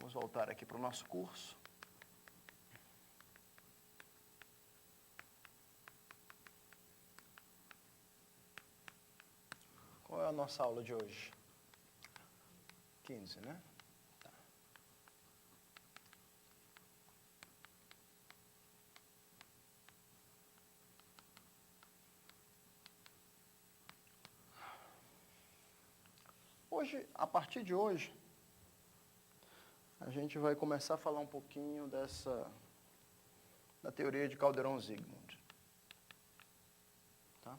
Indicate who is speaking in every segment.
Speaker 1: Vamos voltar aqui para o nosso curso. Qual é a nossa aula de hoje? 15, né? Tá. Hoje, a partir de hoje, a gente vai começar a falar um pouquinho da teoria de Calderon-Zygmund. Tá?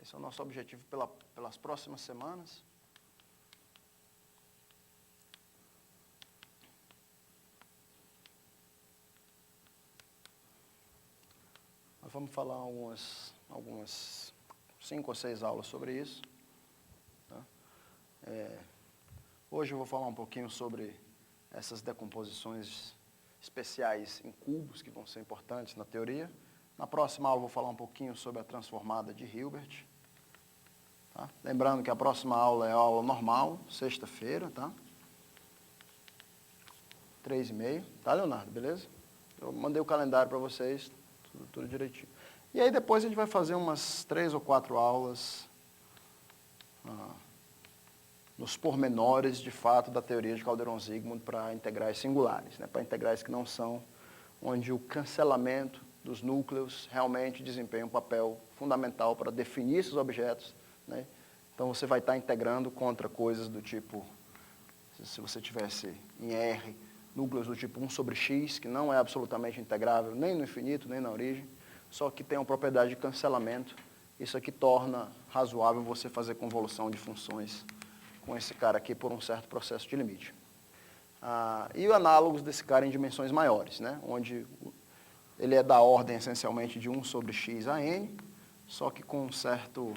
Speaker 1: Esse é o nosso objetivo pelas próximas semanas. Nós vamos falar algumas 5 ou 6 aulas sobre isso. Tá? Hoje eu vou falar um pouquinho sobre essas decomposições especiais em cubos, que vão ser importantes na teoria. Na próxima aula eu vou falar um pouquinho sobre a transformada de Hilbert. Tá? Lembrando que a próxima aula é a aula normal, sexta-feira, tá? 3h30, tá, Leonardo? Beleza? Eu mandei o calendário para vocês, tudo direitinho. E aí depois a gente vai fazer umas 3 ou 4 aulas nos pormenores, de fato, da teoria de Calderon-Zygmund para integrais singulares, né? Para integrais que não são, onde o cancelamento dos núcleos realmente desempenha um papel fundamental para definir esses objetos, né? Então você vai estar integrando contra coisas do tipo, se você tivesse em R, núcleos do tipo 1 sobre x, que não é absolutamente integrável nem no infinito, nem na origem, só que tem uma propriedade de cancelamento. Isso aqui torna razoável você fazer convolução de funções com esse cara aqui por um certo processo de limite. E análogos desse cara em dimensões maiores, né? Onde ele é da ordem essencialmente de 1 sobre x a n, só que com um certo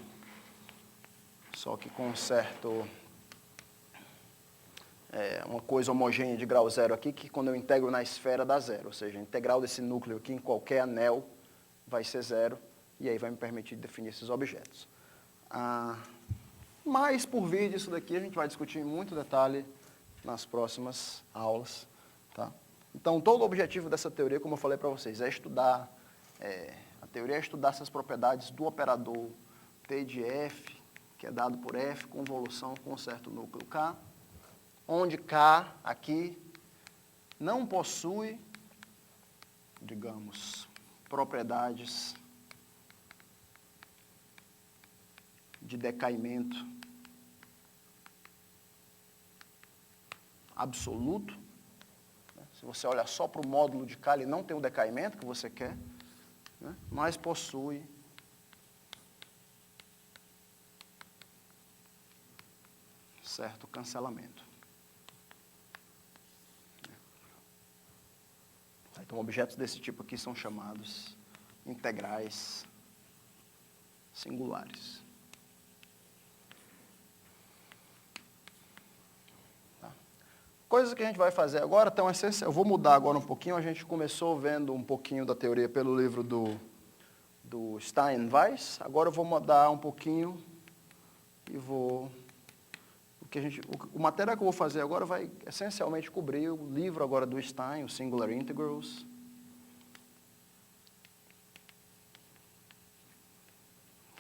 Speaker 1: uma coisa homogênea de grau zero aqui, que quando eu integro na esfera dá zero, ou seja, a integral desse núcleo aqui em qualquer anel vai ser zero, e aí vai me permitir definir esses objetos. Mas, por vir disso daqui, a gente vai discutir em muito detalhe nas próximas aulas. Tá? Então, todo o objetivo dessa teoria, como eu falei para vocês, é estudar, a teoria é estudar essas propriedades do operador T de F, que é dado por F, convolução com um certo núcleo K, onde K, aqui, não possui, digamos, propriedades de decaimento absoluto. Se você olhar só para o módulo de K, ele não tem o decaimento que você quer, né? Mas possui certo cancelamento. Então, objetos desse tipo aqui são chamados integrais singulares. Tá. Coisas que a gente vai fazer agora estão essenciais. Eu vou mudar agora um pouquinho. A gente começou vendo um pouquinho da teoria pelo livro do Stein-Weiss. Agora eu vou mudar um pouquinho e vou... O material que eu vou fazer agora vai essencialmente cobrir o livro agora do Stein, o Singular Integrals.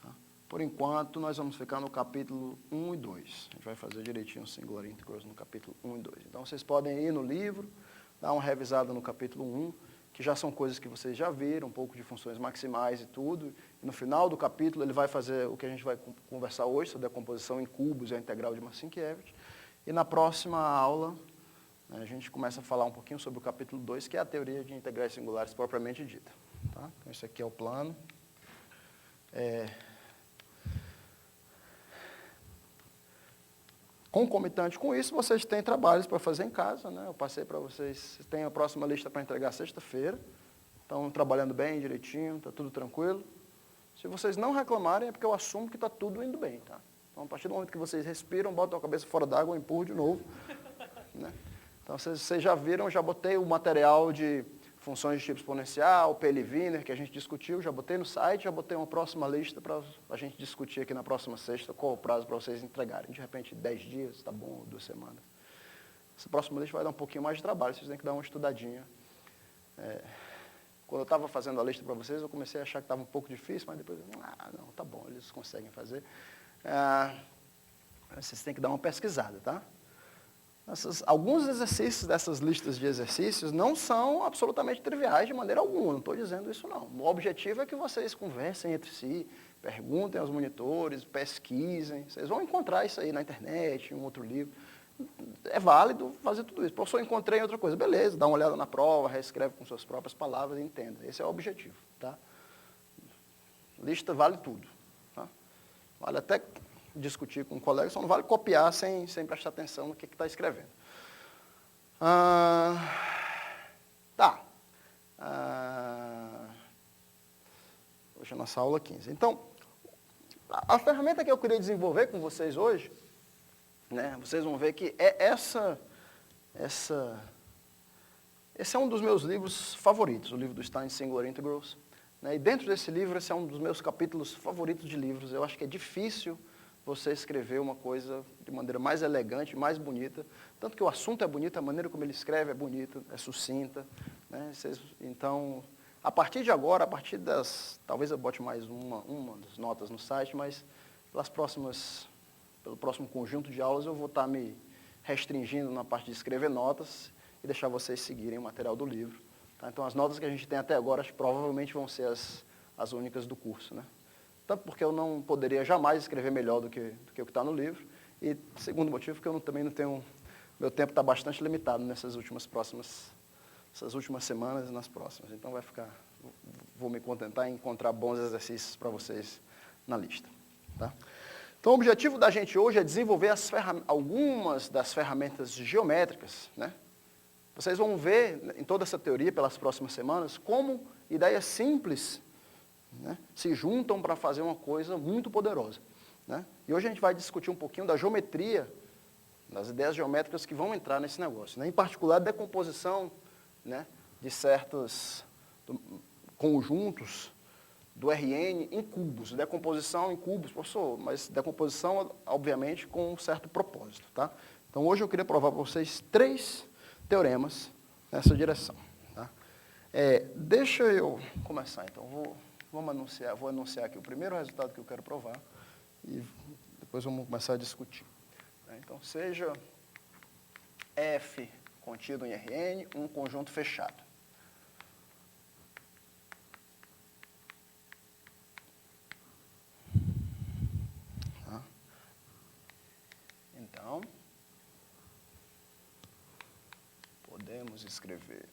Speaker 1: Tá? Por enquanto, nós vamos ficar no capítulo 1 e 2. A gente vai fazer direitinho o Singular Integrals no capítulo 1 e 2. Então, vocês podem ir no livro, dar uma revisada no capítulo 1, que já são coisas que vocês já viram, um pouco de funções maximais e tudo. E no final do capítulo, ele vai fazer o que a gente vai conversar hoje, sobre a composição em cubos e a integral de Marcinkiewicz. E na próxima aula, a gente começa a falar um pouquinho sobre o capítulo 2, que é a teoria de integrais singulares propriamente dita. Tá? Então, esse aqui é o plano. Concomitante com isso, vocês têm trabalhos para fazer em casa, né? Eu passei para vocês, vocês têm a próxima lista para entregar sexta-feira. Estão trabalhando bem, direitinho, está tudo tranquilo. Se vocês não reclamarem, é porque eu assumo que está tudo indo bem, tá? Então, a partir do momento que vocês respiram, botam a cabeça fora d'água, eu empurro de novo. Né? Então, vocês já viram, já botei o material de funções de tipo exponencial, Peli-Wiener, que a gente discutiu, já botei no site, já botei uma próxima lista para a gente discutir aqui na próxima sexta, qual o prazo para vocês entregarem. De repente, 10 dias, tá bom, 2 semanas. Essa próxima lista vai dar um pouquinho mais de trabalho, vocês têm que dar uma estudadinha. Quando eu estava fazendo a lista para vocês, eu comecei a achar que estava um pouco difícil, mas depois, não, tá bom, eles conseguem fazer. Vocês têm que dar uma pesquisada, tá? Alguns exercícios dessas listas de exercícios não são absolutamente triviais de maneira alguma, não estou dizendo isso não. O objetivo é que vocês conversem entre si, perguntem aos monitores, pesquisem, vocês vão encontrar isso aí na internet, em um outro livro. É válido fazer tudo isso. Professor, encontrei outra coisa, beleza, dá uma olhada na prova, reescreve com suas próprias palavras e entenda. Esse é o objetivo, tá? Lista vale tudo, tá? Vale até discutir com um colega, só não vale copiar sem prestar atenção no que está escrevendo. Hoje é a nossa aula 15. Então, a ferramenta que eu queria desenvolver com vocês hoje, né, vocês vão ver que esse é um dos meus livros favoritos, o livro do Stein Singular Integrals. Né, e dentro desse livro, esse é um dos meus capítulos favoritos de livros. Eu acho que é difícil você escrever uma coisa de maneira mais elegante, mais bonita. Tanto que o assunto é bonito, a maneira como ele escreve é bonita, é sucinta. Né? Então, a partir de agora, talvez eu bote mais uma das notas no site, mas pelo próximo conjunto de aulas eu vou estar me restringindo na parte de escrever notas e deixar vocês seguirem o material do livro. Tá? Então, as notas que a gente tem até agora, provavelmente vão ser as únicas do curso. Né? Tanto porque eu não poderia jamais escrever melhor do que o que está no livro, e segundo motivo, porque eu também não tenho, meu tempo está bastante limitado nessas últimas semanas e nas próximas. Então vou me contentar em encontrar bons exercícios para vocês na lista. Tá? Então o objetivo da gente hoje é desenvolver algumas das ferramentas geométricas, né? Vocês vão ver em toda essa teoria pelas próximas semanas como ideias simples, né, se juntam para fazer uma coisa muito poderosa. Né? E hoje a gente vai discutir um pouquinho da geometria, das ideias geométricas que vão entrar nesse negócio. Né? Em particular, a decomposição, né, de certos conjuntos do RN em cubos. Decomposição em cubos, professor, mas decomposição, obviamente, com um certo propósito. Tá? Então, hoje eu queria provar para vocês 3 teoremas nessa direção. Tá? Deixa eu começar, então. Vou anunciar aqui o primeiro resultado que eu quero provar e depois vamos começar a discutir. Então, seja F contido em Rn um conjunto fechado. Tá? Então, podemos escrever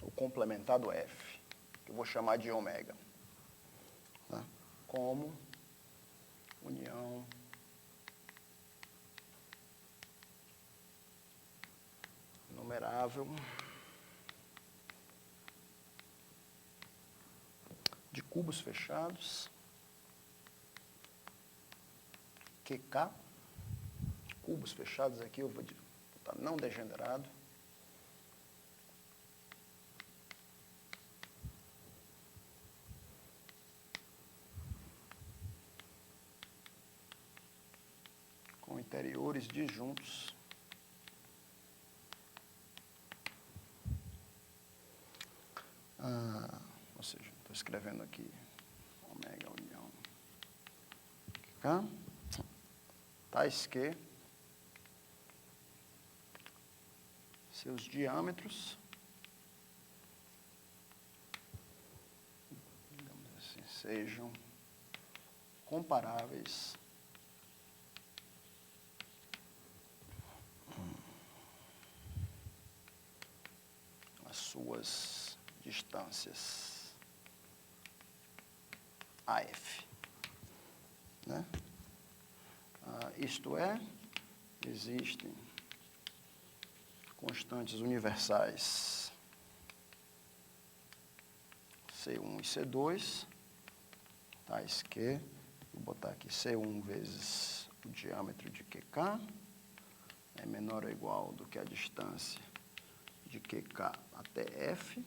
Speaker 1: o complementado F, que eu vou chamar de ômega, tá? Como união numerável de cubos fechados, QK, cubos fechados aqui, eu vou botar não degenerado, com interiores disjuntos ou seja, estou escrevendo aqui ômega união K, tais que seus diâmetros, digamos assim, sejam comparáveis às suas distâncias AF. Né? Isto é, existem constantes universais C1 e C2, tais que, vou botar aqui C1 vezes o diâmetro de QK, é menor ou igual do que a distância de QK até F,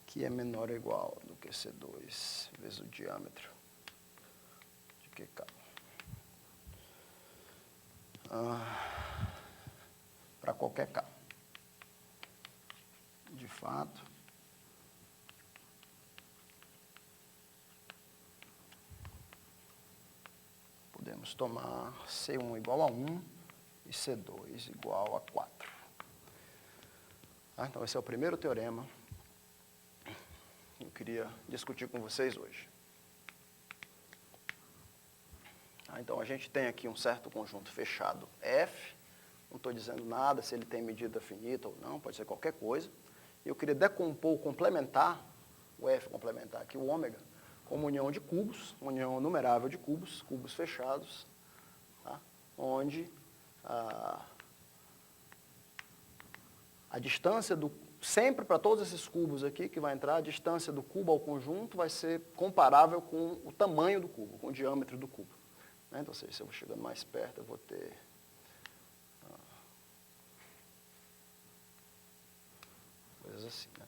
Speaker 1: que é menor ou igual do que C2 vezes o diâmetro de QK. qualquer K. De fato, podemos tomar C1 igual a 1 e C2 igual a 4. Então, esse é o primeiro teorema que eu queria discutir com vocês hoje. Então, a gente tem aqui um certo conjunto fechado F. Não estou dizendo nada se ele tem medida finita ou não, pode ser qualquer coisa. E eu queria decompor, complementar, o F complementar aqui, o ômega, como união de cubos, união numerável de cubos, cubos fechados, tá? Onde a distância do... Sempre para todos esses cubos aqui que vai entrar, a distância do cubo ao conjunto vai ser comparável com o tamanho do cubo, com o diâmetro do cubo. Então, se eu vou chegando mais perto, eu vou ter... coisas assim, né?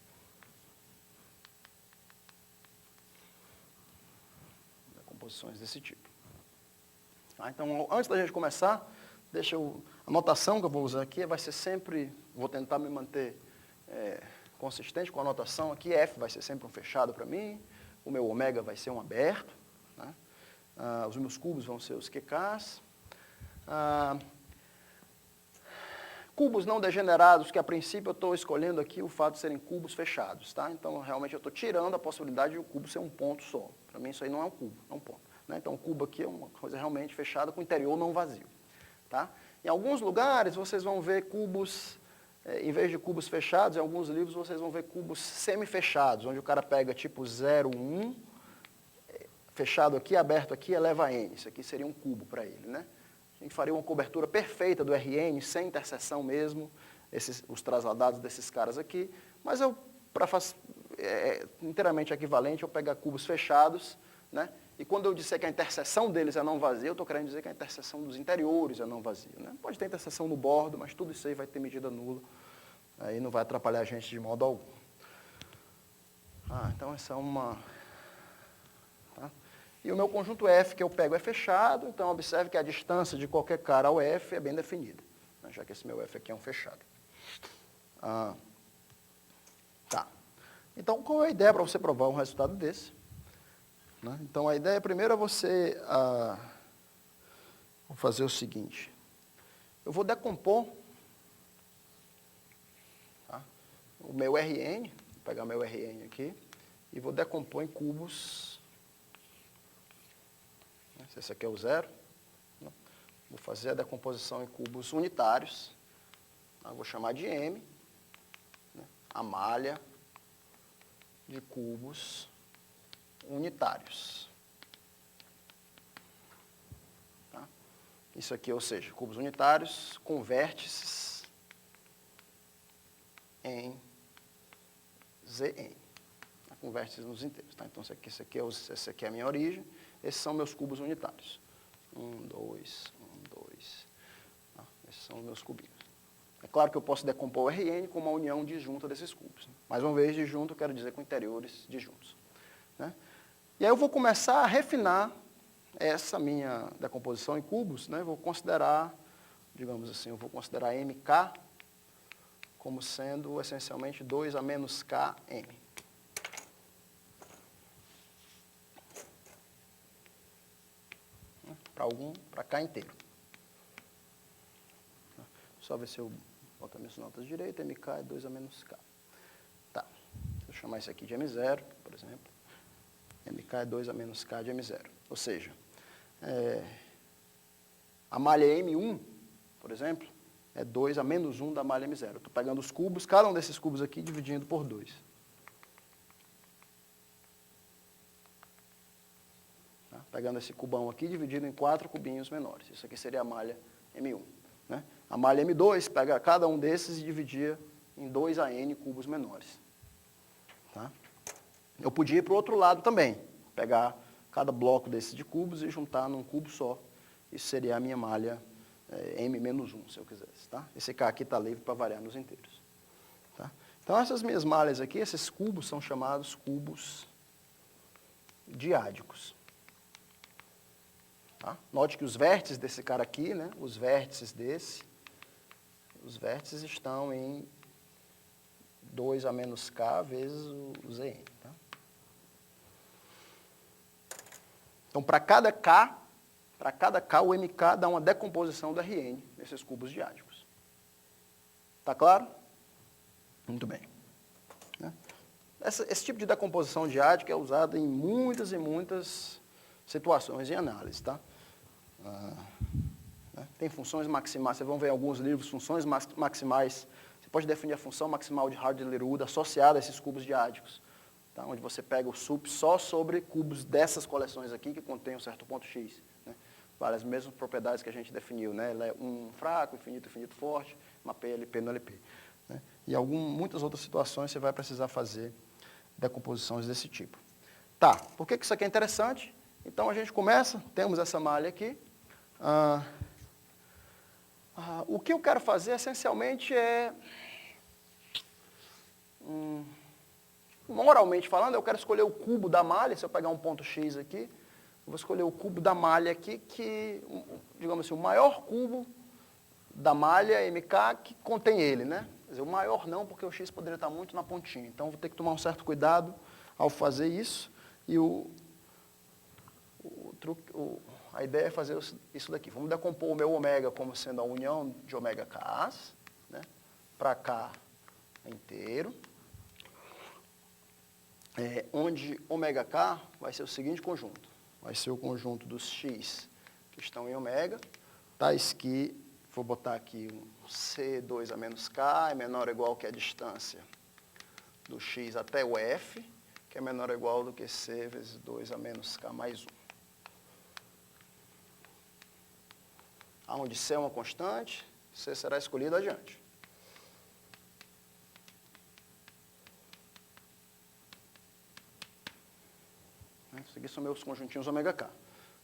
Speaker 1: Composições desse tipo. Então, antes da gente começar, a notação que eu vou usar aqui vai ser sempre, vou tentar me manter consistente com a notação aqui, F vai ser sempre um fechado para mim, o meu ômega vai ser um aberto, né? Os meus cubos vão ser os QKs. Cubos não degenerados, que a princípio eu estou escolhendo aqui o fato de serem cubos fechados, tá? Então, realmente eu estou tirando a possibilidade de o cubo ser um ponto só. Para mim, isso aí não é um cubo, é um ponto, né? Então, o cubo aqui é uma coisa realmente fechada com interior não vazio, tá? Em alguns lugares, vocês vão ver cubos, em vez de cubos fechados, em alguns livros vocês vão ver cubos semi-fechados, onde o cara pega tipo 0, 1, fechado aqui, aberto aqui, eleva a n. Isso aqui seria um cubo para ele, né? A gente faria uma cobertura perfeita do Rn, sem interseção mesmo, os trasladados desses caras aqui, mas inteiramente equivalente eu pegar cubos fechados, né? E quando eu disser que a interseção deles é não vazia, eu estou querendo dizer que a interseção dos interiores é não vazia, né? Pode ter interseção no bordo, mas tudo isso aí vai ter medida nula, aí não vai atrapalhar a gente de modo algum. Então essa é uma... Tá? E o meu conjunto F que eu pego é fechado, então observe que a distância de qualquer cara ao F é bem definida, né? Já que esse meu F aqui é um fechado. Tá. Então, qual é a ideia para você provar um resultado desse? Né? Então, a ideia primeiro é você vou fazer o seguinte. Eu vou decompor, tá, o meu Rn, vou pegar meu Rn aqui, e vou decompor em cubos. Se esse aqui é o 0, né? Vou fazer a decomposição em cubos unitários. Vou chamar de M, né, a malha de cubos unitários. Tá? Isso aqui, ou seja, cubos unitários com vértices em Zn, com vértices nos inteiros. Tá? Então, essa aqui é a minha origem, esses são meus cubos unitários. 1, 2, 1, 2. Tá? Esses são os meus cubinhos. É claro que eu posso decompor o Rn com uma união disjunta desses cubos. Mais uma vez, disjunto eu quero dizer com interiores disjuntos. Né? E aí eu vou começar a refinar essa minha decomposição em cubos, né? Vou considerar, digamos assim, eu vou considerar mk como sendo essencialmente 2 a menos km. Para K inteiro. Só ver se eu boto minhas notas direito, mk é 2 a menos k. Tá, vou chamar isso aqui de m0, por exemplo. mk é 2 a menos k de m0. Ou seja, a malha M1, por exemplo, é 2 a menos 1 da malha M0. Eu estou pegando os cubos, cada um desses cubos aqui, dividindo por 2. Tá? Pegando esse cubão aqui, dividido em 4 cubinhos menores. Isso aqui seria a malha M1. Né? A malha M2 pega cada um desses e dividia em 2 a n cubos menores. Tá? Eu podia ir para o outro lado também, pegar cada bloco desses de cubos e juntar num cubo só. Isso seria a minha malha M-1, se eu quisesse. Tá? Esse K aqui está livre para variar nos inteiros. Tá? Então, essas minhas malhas aqui, esses cubos, são chamados cubos diádicos. Tá? Note que os vértices desse cara aqui, né, os vértices desse, os vértices estão em 2 a menos K vezes o Zn. Tá? Então, para cada K, o MK dá uma decomposição do Rn nesses cubos diádicos. Está claro? Muito bem. Esse tipo de decomposição diádica é usado em muitas e muitas situações em análise. Tá? Tem funções maximais, vocês vão ver em alguns livros, funções maximais. Você pode definir a função maximal de Hardy-Littlewood associada a esses cubos diádicos. Tá? Onde você pega o sup só sobre cubos dessas coleções aqui, que contém um certo ponto X. Né? Várias mesmas propriedades que a gente definiu. Né? Ele é um fraco, infinito, infinito forte, mapei LP no LP. Né? E muitas outras situações você vai precisar fazer decomposições desse tipo. Tá, por que isso aqui é interessante? Então a gente começa, temos essa malha aqui. O que eu quero fazer essencialmente é, moralmente falando, eu quero escolher o cubo da malha. Se eu pegar um ponto X aqui, eu vou escolher o cubo da malha aqui, que, digamos assim, o maior cubo da malha MK que contém ele, né? Quer dizer, o maior não, porque o X poderia estar muito na pontinha. Então, vou ter que tomar um certo cuidado ao fazer isso. E a ideia é fazer isso daqui. Vamos decompor o meu ômega como sendo a união de ômega Ks, né, para K inteiro. Onde ômega K vai ser o seguinte conjunto. Vai ser o conjunto dos X que estão em ômega, tais que, vou botar aqui um C2 a menos K é menor ou igual que a distância do X até o F, que é menor ou igual do que C vezes 2 a menos K mais 1. Onde C é uma constante, C será escolhido adiante. Isso aqui são meus conjuntinhos ômega K.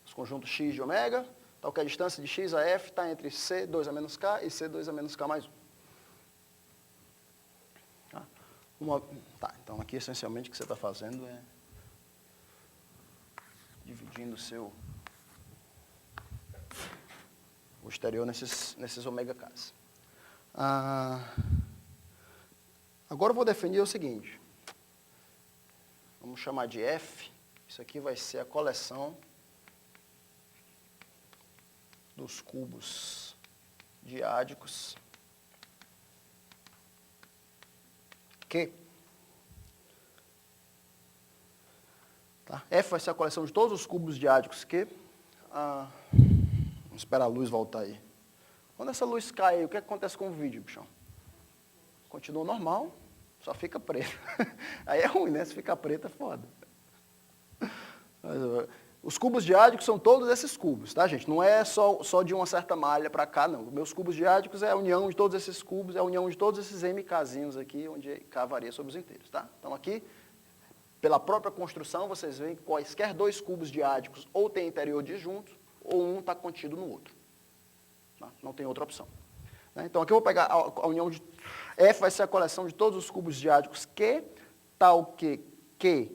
Speaker 1: Os conjuntos X de ômega, tal que a distância de X a F está entre C, 2 a menos K, e C, 2 a menos K mais 1. Então aqui essencialmente o que você está fazendo é dividindo o exterior nesses ômega Ks. Agora eu vou definir o seguinte. Vamos chamar de F. Isso aqui vai ser a coleção dos cubos diádicos Q. Tá? F vai ser a coleção de todos os cubos diádicos Q. Vamos esperar a luz voltar aí. Quando essa luz cai aí, o que acontece com o vídeo, bichão? Continua normal, só fica preto. Aí é ruim, né? Se fica preto é foda. Os cubos diádicos são todos esses cubos, tá, gente? Não é só de uma certa malha para cá, não. Meus cubos diádicos é a união de todos esses cubos, é a união de todos esses MKzinhos aqui, onde K varia sobre os inteiros, tá? Então aqui, pela própria construção, vocês veem que quaisquer dois cubos diádicos ou tem interior disjunto, ou um está contido no outro. Tá? Não tem outra opção. Então aqui eu vou pegar a união de... F vai ser a coleção de todos os cubos diádicos Q, tal que Q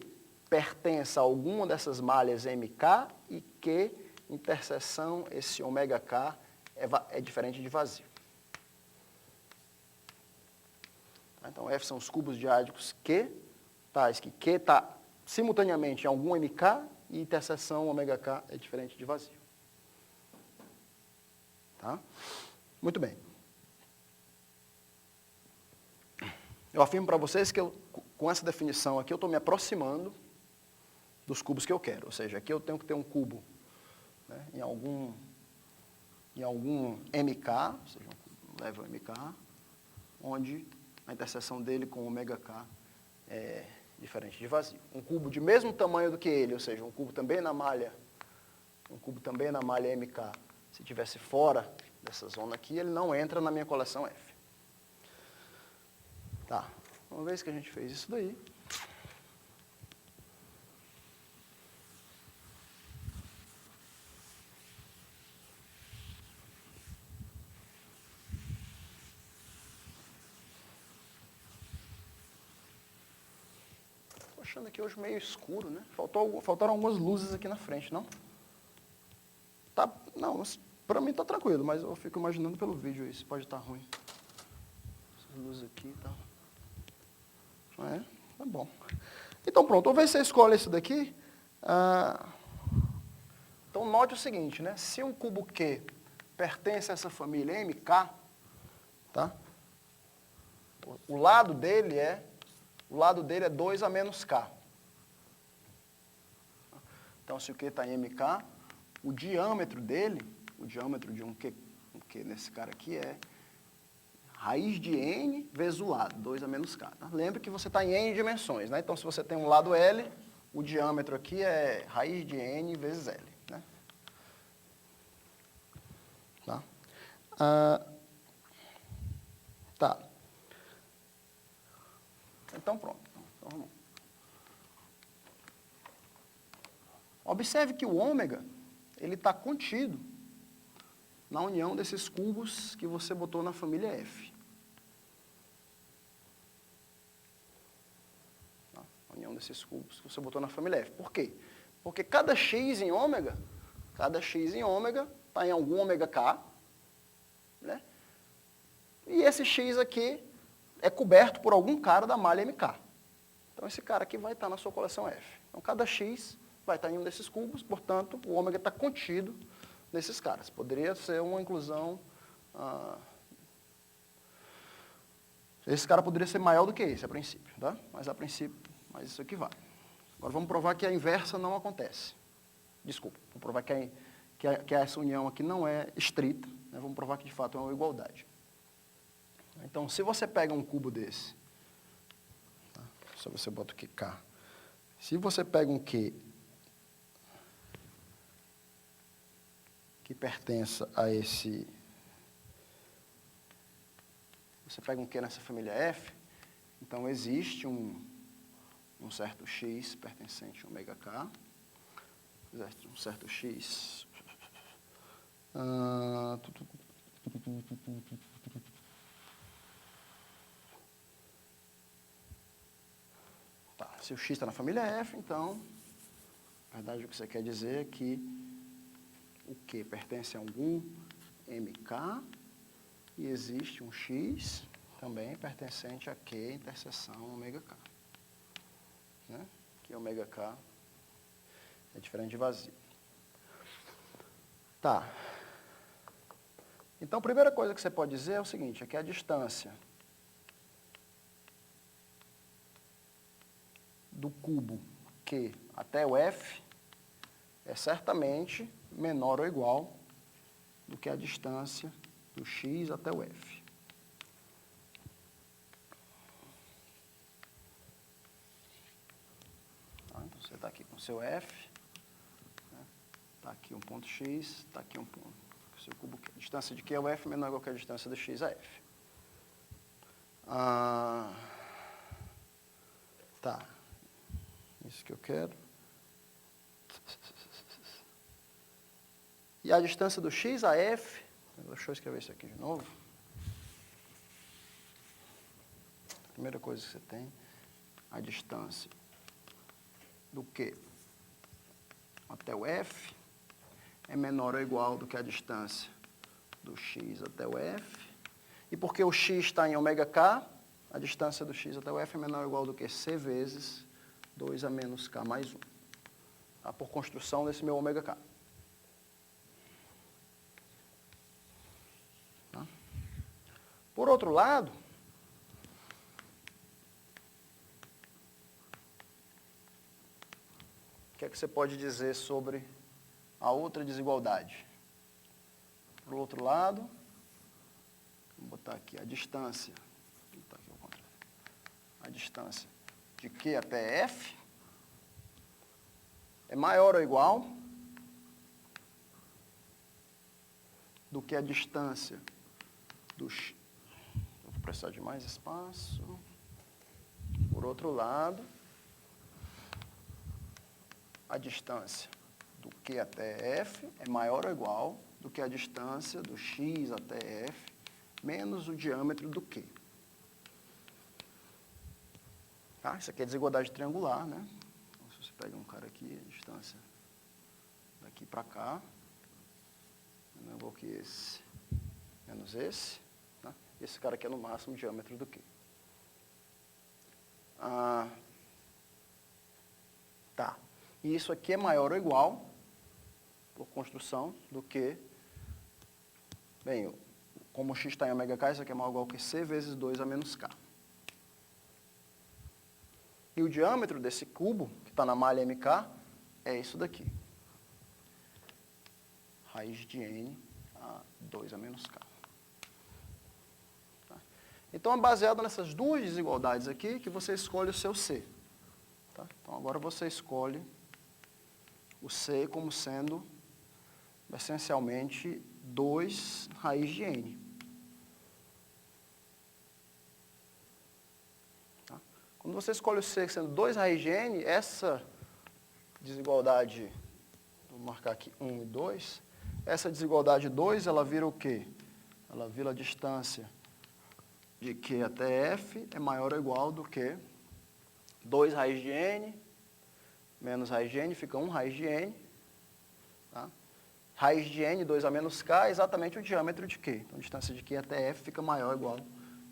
Speaker 1: pertença a alguma dessas malhas MK e que interseção esse ômega K é diferente de vazio. Então, F são os cubos diádicos Q, tais que Q está simultaneamente em algum MK e interseção ômega K é diferente de vazio. Tá? Muito bem. Eu afirmo para vocês que com essa definição aqui eu estou me aproximando dos cubos que eu quero. Ou seja, aqui eu tenho que ter um cubo, né, em algum MK, ou seja, um level MK, onde a interseção dele com ômega K é diferente de vazio. Um cubo de mesmo tamanho do que ele, ou seja, um cubo também na malha MK, se estivesse fora dessa zona aqui, ele não entra na minha coleção F. Tá, uma vez que a gente fez isso daí, achando aqui hoje meio escuro, né? Faltaram algumas luzes aqui na frente, não? Tá, não, para mim tá tranquilo, mas eu fico imaginando pelo vídeo isso, pode estar ruim. luz aqui, tá? Tá bom. Então pronto, uma vez que você escolhe isso daqui, então note o seguinte, né? Se um cubo Q pertence a essa família MK, tá? O lado dele é 2 a menos K. Então, se o Q está em MK, o diâmetro dele, o diâmetro de um Q nesse cara aqui é raiz de N vezes o lado, 2 a menos K. Tá? Lembre que você está em N dimensões, né? Então, se você tem um lado L, o diâmetro aqui é raiz de N vezes L. Né? Tá? Tá. Então, pronto. Então, vamos. Observe que o ômega, ele está contido na união desses cubos que você botou na família F. Tá? A união desses cubos que você botou na família F. Por quê? Porque cada x em ômega está em algum ômega K, né? E esse x aqui é coberto por algum cara da malha MK. Então, esse cara aqui vai estar na sua coleção F. Então, cada x vai estar em um desses cubos, portanto, o ômega está contido nesses caras. Poderia ser uma inclusão... esse cara poderia ser maior do que esse, a princípio, tá? Mas, a princípio, mas isso aqui vai. Agora, vamos provar que a inversa não acontece. Desculpa, vamos provar que essa união aqui não é estrita, né? Vamos provar que, de fato, é uma igualdade. Então, se você pega um cubo desse, tá? Só você bota aqui K. Se você pega um Q que pertença a esse... Você pega um Q nessa família F, então existe um certo X pertencente a ômega K, um certo X... Tá, se o X está na família F, então, na verdade o que você quer dizer é que o Q pertence a algum MK e existe um X também pertencente a Q interseção ômega K. Né? Que ômega K é diferente de vazio. Tá. Então, a primeira coisa que você pode dizer é o seguinte, é que a distância do cubo Q até o F é certamente menor ou igual do que a distância do X até o F. Tá, então, você está aqui com o seu F, está aqui um ponto X, está aqui um ponto. O seu cubo Q. A distância de Q ao F é menor ou igual que a distância do X a F. Tá. Isso que eu quero. E a distância do X a F, deixa eu escrever isso aqui de novo. A primeira coisa que você tem, a distância do Q até o F é menor ou igual do que a distância do X até o F. E porque o X está em ômega K, a distância do X até o F é menor ou igual do que C vezes 2 a menos K mais 1. Tá? Por construção desse meu ômega K. Tá? Por outro lado, o que é que você pode dizer sobre a outra desigualdade? Por outro lado, vou botar aqui a distância, vou botar aqui ao contrário, a distância de Q até F é maior ou igual do que a distância do X. Eu vou precisar de mais espaço. Por outro lado, a distância do Q até F é maior ou igual do que a distância do X até F menos o diâmetro do Q. Tá? Isso aqui é desigualdade triangular, né? Então, se você pega um cara aqui, a distância daqui para cá, não é igual que esse, menos esse. Tá? esse cara aqui é no máximo o diâmetro do Q. Tá. E isso aqui é maior ou igual, por construção, do que, bem, como x está em ωk, isso aqui é maior ou igual que C vezes 2 a menos K. E o diâmetro desse cubo, que está na malha MK, é isso daqui. Raiz de N a 2 a menos K. Tá? Então, é baseado nessas duas desigualdades aqui que você escolhe o seu C. Tá? Então, agora você escolhe o C como sendo, essencialmente, 2 raiz de N. Tá? Quando você escolhe o C sendo 2 raiz de N, essa desigualdade, vou marcar aqui 1 e 2, essa desigualdade 2, ela vira o quê? Ela vira a distância de Q até F é maior ou igual do que 2 raiz de N menos raiz de N, fica 1 raiz de N. Tá? Raiz de N, 2 a menos K, é exatamente o diâmetro de Q. Então, a distância de Q até F fica maior ou igual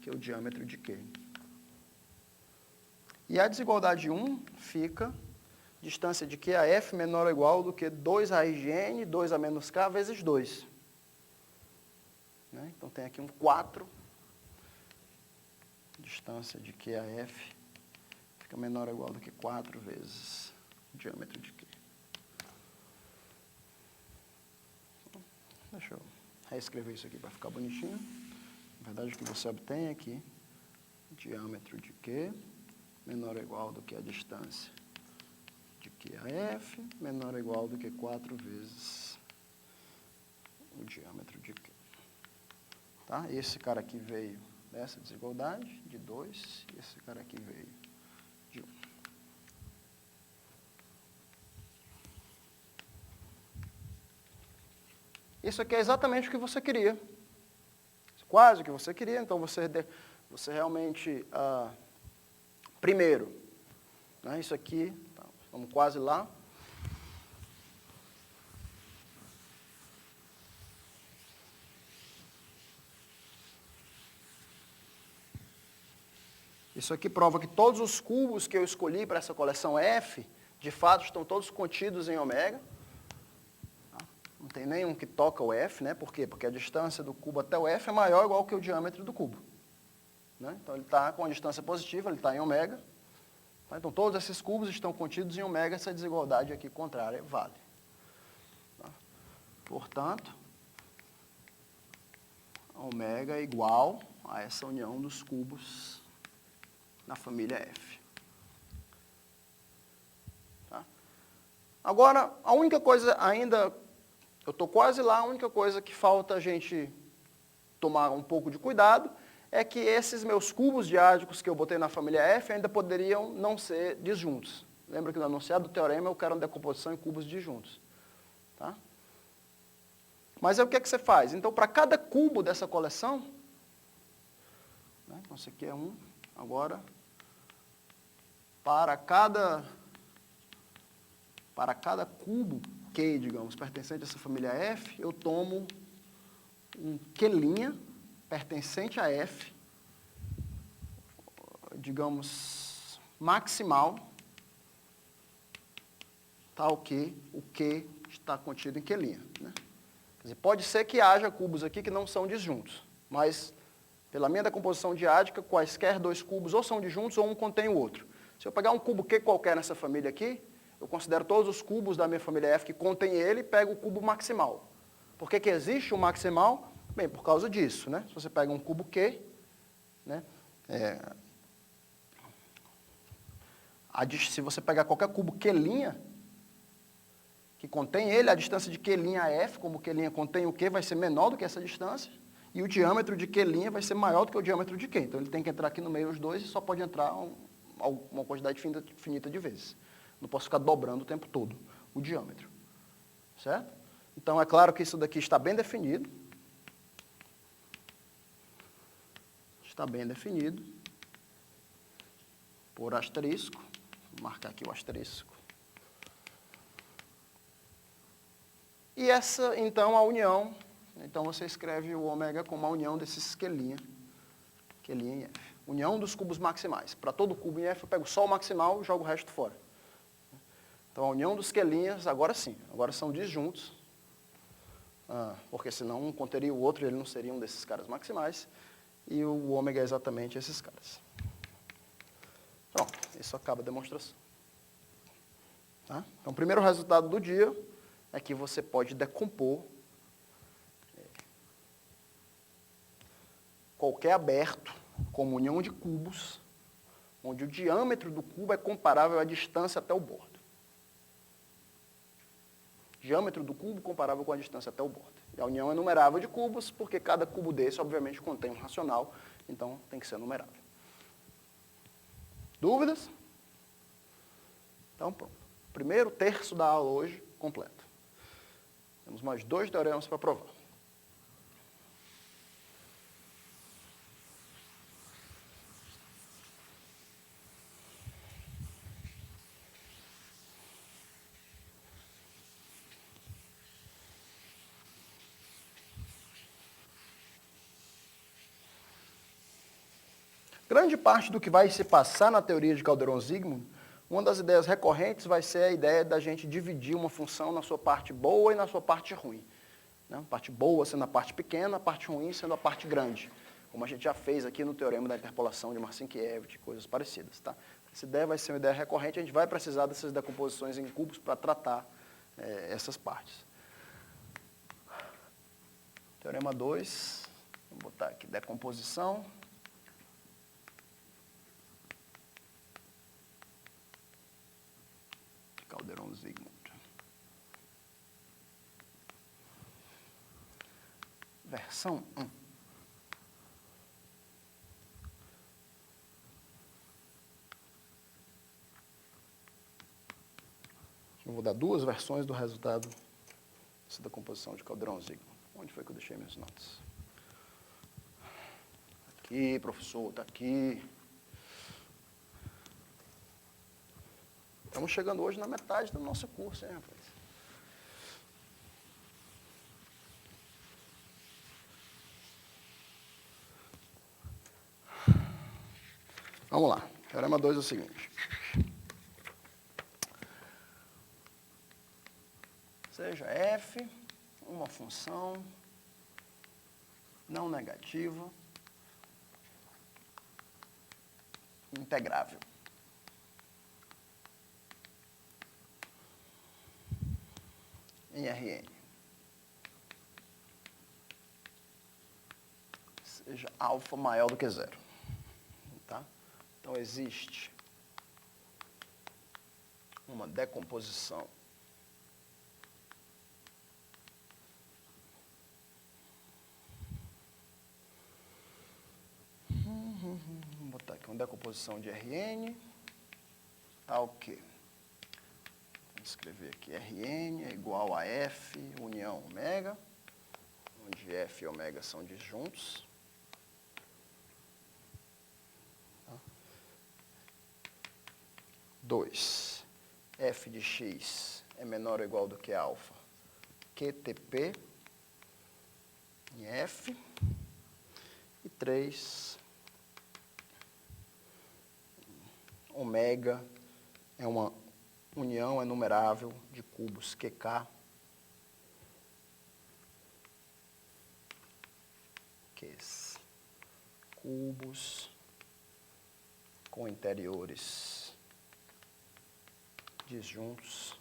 Speaker 1: que o diâmetro de Q. E a desigualdade 1 fica distância de Q a F menor ou igual do que 2 raiz de N, 2 a menos K, vezes 2. Né? Então, tem aqui um 4. Distância de Q a F fica menor ou igual do que 4 vezes o diâmetro de Q. Deixa eu reescrever isso aqui para ficar bonitinho. Na verdade, o que você obtém aqui, diâmetro de Q menor ou igual do que a distância de Q a F, menor ou igual do que 4 vezes o diâmetro de Q. Tá? Esse cara aqui veio dessa desigualdade, de 2, e esse cara aqui veio de 1. Isso aqui é exatamente o que você queria. Quase o que você queria, então você realmente, primeiro, né, isso aqui, tá, estamos quase lá. Isso aqui prova que todos os cubos que eu escolhi para essa coleção F, de fato, estão todos contidos em ômega. Não tem nenhum que toca o F, né? Por quê? Porque a distância do cubo até o F é maior ou igual que o diâmetro do cubo. Né? Então, ele está com a distância positiva, ele está em ômega. Tá? Então, todos esses cubos estão contidos em ômega, essa desigualdade aqui contrária vale. Tá? Portanto, ômega é igual a essa união dos cubos na família F. Tá? Agora, a única coisa ainda, eu estou quase lá, a única coisa que falta a gente tomar um pouco de cuidado é que esses meus cubos diádicos que eu botei na família F ainda poderiam não ser disjuntos. Lembra que no enunciado do teorema eu quero uma decomposição em cubos disjuntos. Tá? Mas aí o que é que você faz? Então, para cada cubo dessa coleção, né, então esse aqui é um, agora, para cada cubo Q, digamos, pertencente a essa família F, eu tomo um Q' pertencente a F, digamos, maximal, tal que o Q está contido em Q'. Né? Quer dizer, pode ser que haja cubos aqui que não são disjuntos, mas, pela minha decomposição diádica, quaisquer dois cubos ou são disjuntos ou um contém o outro. Se eu pegar um cubo Q qualquer nessa família aqui, eu considero todos os cubos da minha família F que contém ele e pego o cubo maximal. Por que existe o maximal? Bem, por causa disso, né? Se você pega um cubo Q, né? Se você pegar qualquer cubo Q', que contém ele, a distância de Q' a F, como Q' contém o Q, vai ser menor do que essa distância, e o diâmetro de Q' vai ser maior do que o diâmetro de Q. Então, ele tem que entrar aqui no meio os dois e só pode entrar uma quantidade finita de vezes. Não posso ficar dobrando o tempo todo o diâmetro. Certo? Então, é claro que isso daqui está bem definido. Está bem definido. Por asterisco. Vou marcar aqui o asterisco. E essa, então, a união. Então, você escreve o ômega como a união desses Q', Esquelinha em F. União dos cubos maximais. Para todo cubo em F, eu pego só o maximal e jogo o resto fora. Então, a união dos esquelinhas, agora sim, agora são disjuntos, porque senão um conteria o outro e ele não seria um desses caras maximais, e o ômega é exatamente esses caras. Pronto, isso acaba a demonstração. Tá? Então, o primeiro resultado do dia é que você pode decompor qualquer aberto como união de cubos, onde o diâmetro do cubo é comparável à distância até o bordo. Diâmetro do cubo comparável com a distância até o bordo. E a união é numerável de cubos, porque cada cubo desse, obviamente, contém um racional, então tem que ser numerável. Dúvidas? Então, pronto. Primeiro terço da aula hoje, completo. Temos mais 2 teoremas para provar. Grande parte do que vai se passar na teoria de Calderon-Zygmund, uma das ideias recorrentes vai ser a ideia da gente dividir uma função na sua parte boa e na sua parte ruim. Né? A parte boa sendo a parte pequena, a parte ruim sendo a parte grande. Como a gente já fez aqui no teorema da interpolação de Marcinkiewicz, coisas parecidas. Tá? Essa ideia vai ser uma ideia recorrente, a gente vai precisar dessas decomposições em cubos para tratar essas partes. Teorema 2, vou botar aqui decomposição. Calderon-Zygmund. Versão 1. Eu vou dar 2 versões do resultado dessa decomposição de Calderon-Zygmund. Onde foi que eu deixei minhas notas? Aqui, professor, está aqui. Estamos chegando hoje na metade do nosso curso, hein, rapaz? Vamos lá. Teorema 2 é o seguinte. Seja f uma função não negativa integrável. Em Rn. Seja alfa maior do que 0. Tá? Então, existe uma decomposição vou botar aqui uma decomposição de Rn tal que escrever aqui, Rn é igual a F união ômega, onde F e ômega são disjuntos. Tá? 2. F de x é menor ou igual do que alfa, QTP em F. E 3. Ômega é uma união enumerável de cubos QK, Qs, cubos com interiores disjuntos,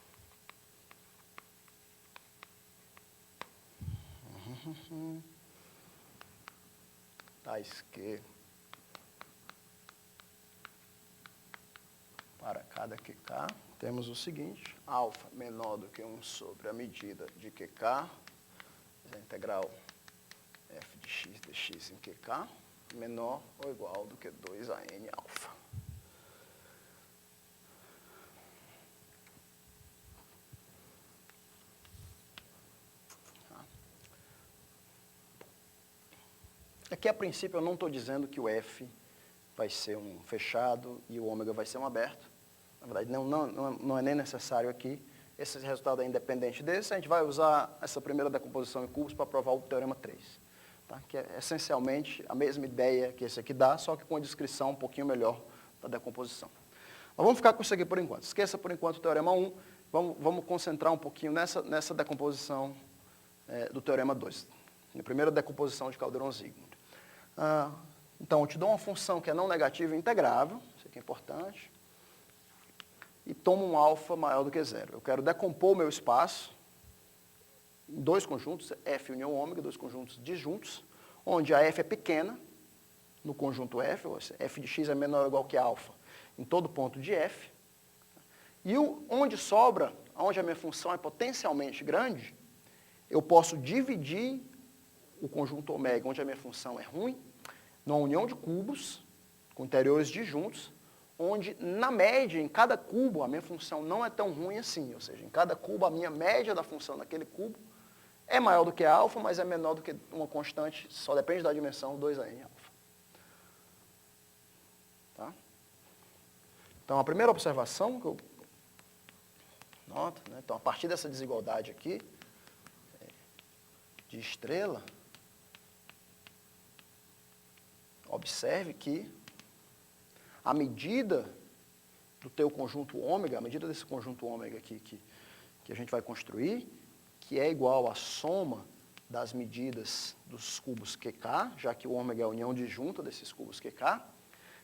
Speaker 1: tais que para cada QK, temos o seguinte, alfa menor do que 1 sobre a medida de QK, a integral f de x dx em QK, menor ou igual do que 2 a n alfa. Aqui, a princípio, eu não estou dizendo que o f vai ser um fechado e o ômega vai ser um aberto. Na verdade, não é nem necessário aqui. Esse resultado é independente desse. A gente vai usar essa primeira decomposição em cubos para provar o teorema 3. Tá? tá? Que é essencialmente a mesma ideia que esse aqui dá, só que com a descrição um pouquinho melhor da decomposição. Mas vamos ficar com isso aqui por enquanto. Esqueça por enquanto o teorema 1, vamos concentrar um pouquinho nessa decomposição do teorema 2. A primeira decomposição de Calderon-Zygmunt. Então, eu te dou uma função que é não negativa e integrável, isso aqui é importante, e tomo um alfa maior do que zero. Eu quero decompor o meu espaço em dois conjuntos, F união ômega, dois conjuntos disjuntos, onde a F é pequena, no conjunto F, ou seja, F de x é menor ou igual que alfa, em todo ponto de F. E onde sobra, onde a minha função é potencialmente grande, eu posso dividir o conjunto ômega, onde a minha função é ruim, numa união de cubos, com interiores disjuntos, onde, na média, em cada cubo, a minha função não é tão ruim assim. Ou seja, em cada cubo, a minha média da função daquele cubo é maior do que alfa, mas é menor do que uma constante, só depende da dimensão 2n alfa. Tá? Então, a primeira observação que eu noto, né? Então, a partir dessa desigualdade aqui, de estrela, observe que a medida do teu conjunto ômega, a medida desse conjunto ômega aqui que a gente vai construir, que é igual à soma das medidas dos cubos QK, já que o ômega é a união disjunta desses cubos QK,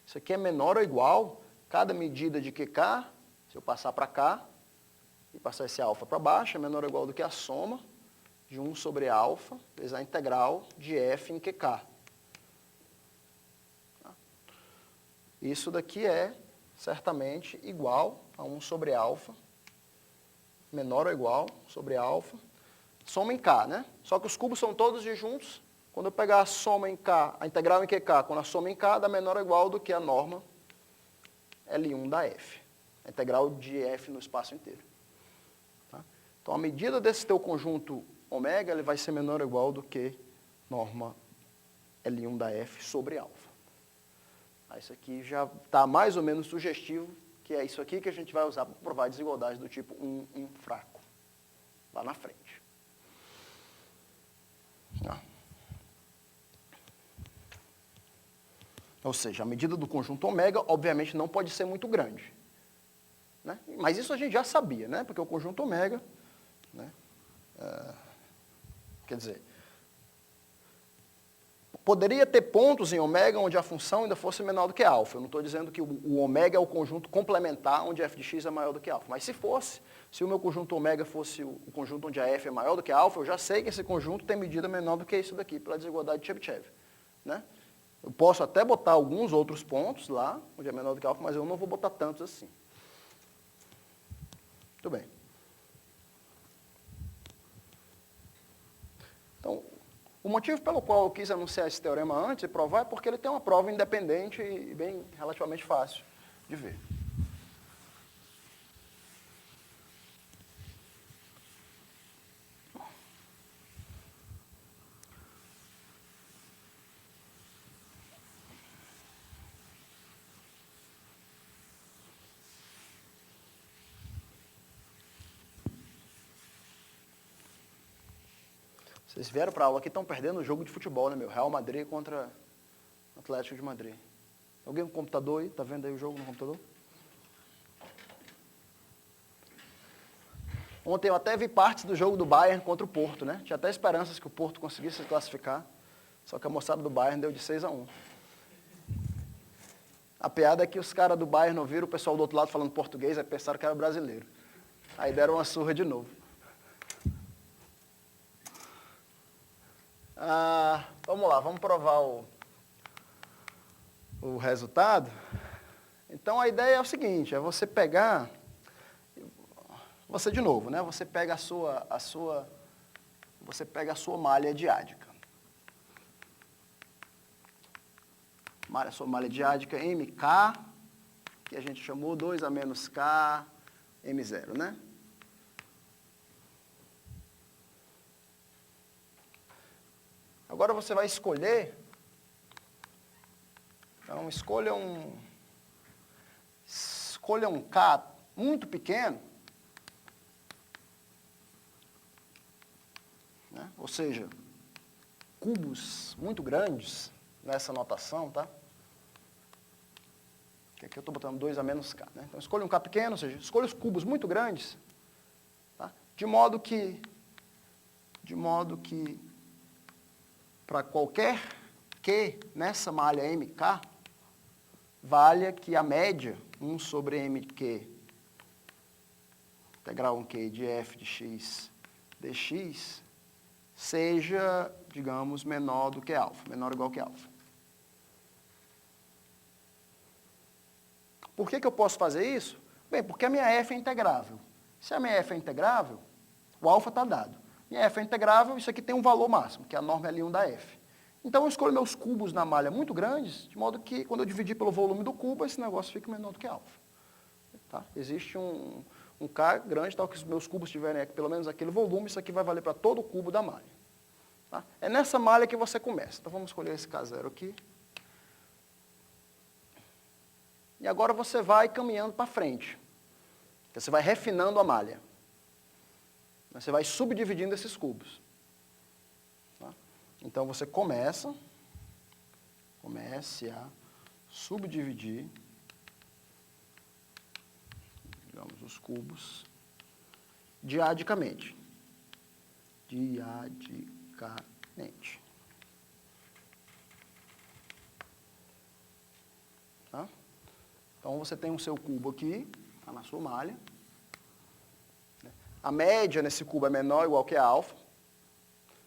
Speaker 1: isso aqui é menor ou igual, cada medida de QK, se eu passar para cá e passar esse alfa para baixo, é menor ou igual do que a soma de 1 sobre alfa, vezes a integral de F em QK. Isso daqui é, certamente, igual a 1 sobre alfa, menor ou igual sobre alfa, soma em K, né? Só que os cubos são todos disjuntos. Quando eu pegar a soma em K, a integral em QK, quando a soma em K, dá menor ou igual do que a norma L1 da F. A integral de F no espaço inteiro. Tá? Então, a medida desse teu conjunto ômega, ele vai ser menor ou igual do que norma L1 da F sobre alfa. Isso aqui já está mais ou menos sugestivo, que é isso aqui que a gente vai usar para provar desigualdades do tipo 1 fraco, lá na frente. Ou seja, a medida do conjunto ômega, obviamente, não pode ser muito grande. Né? Mas isso a gente já sabia, né? Porque o conjunto ômega, né? Quer dizer, poderia ter pontos em ômega onde a função ainda fosse menor do que alfa. Eu não estou dizendo que o ômega é o conjunto complementar onde f de x é maior do que alfa. Mas se fosse, se o meu conjunto ômega fosse o conjunto onde a f é maior do que alfa, eu já sei que esse conjunto tem medida menor do que isso daqui, pela desigualdade de Chebyshev. Né? Eu posso até botar alguns outros pontos lá, onde é menor do que alfa, mas eu não vou botar tantos assim. Muito bem. Então, o motivo pelo qual eu quis anunciar esse teorema antes e provar é porque ele tem uma prova independente e bem relativamente fácil de ver. Vocês vieram para a aula aqui e estão perdendo o jogo de futebol, né, meu? Real Madrid contra Atlético de Madrid. Alguém com computador aí? Está vendo aí o jogo no computador? Ontem eu até vi partes do jogo do Bayern contra o Porto, né? Tinha até esperanças que o Porto conseguisse se classificar, só que a moçada do Bayern deu de 6-1. A piada é que os caras do Bayern não viram o pessoal do outro lado falando português, aí pensaram que era brasileiro. Aí deram uma surra de novo. Vamos lá, vamos provar o resultado. Então, a ideia é o seguinte, é você pegar, você de novo, né? Você pega a sua malha diádica. A sua malha diádica MK, que a gente chamou 2A menos K, M0, né? Agora você vai escolher, então escolha um K muito pequeno, né? Ou seja, cubos muito grandes nessa notação, tá? Que aqui eu estou botando 2 a menos K, né? Então, escolha um K pequeno, ou seja, escolha os cubos muito grandes, tá? De modo que para qualquer Q nessa malha MK, valha que a média 1 sobre MQ, integral 1Q de f de x dx, seja, digamos, menor do que alfa, menor ou igual que alfa. Por que eu posso fazer isso? Bem, porque a minha f é integrável. Se a minha f é integrável, o alfa está dado. Minha f é integrável, isso aqui tem um valor máximo, que é a norma L1 da f. Então, eu escolho meus cubos na malha muito grandes, de modo que, quando eu dividir pelo volume do cubo, esse negócio fica menor do que alfa. Tá? Existe um K grande, tal que os meus cubos tiverem pelo menos aquele volume, isso aqui vai valer para todo o cubo da malha. Tá? É nessa malha que você começa. Então, vamos escolher esse K0 aqui. E agora você vai caminhando para frente. Você vai refinando a malha. Você vai subdividindo esses cubos. Tá? Então, você comece a subdividir, digamos, os cubos diadicamente. Tá? Então, você tem o seu cubo aqui, está na sua malha. A média nesse cubo é menor ou igual que a alfa.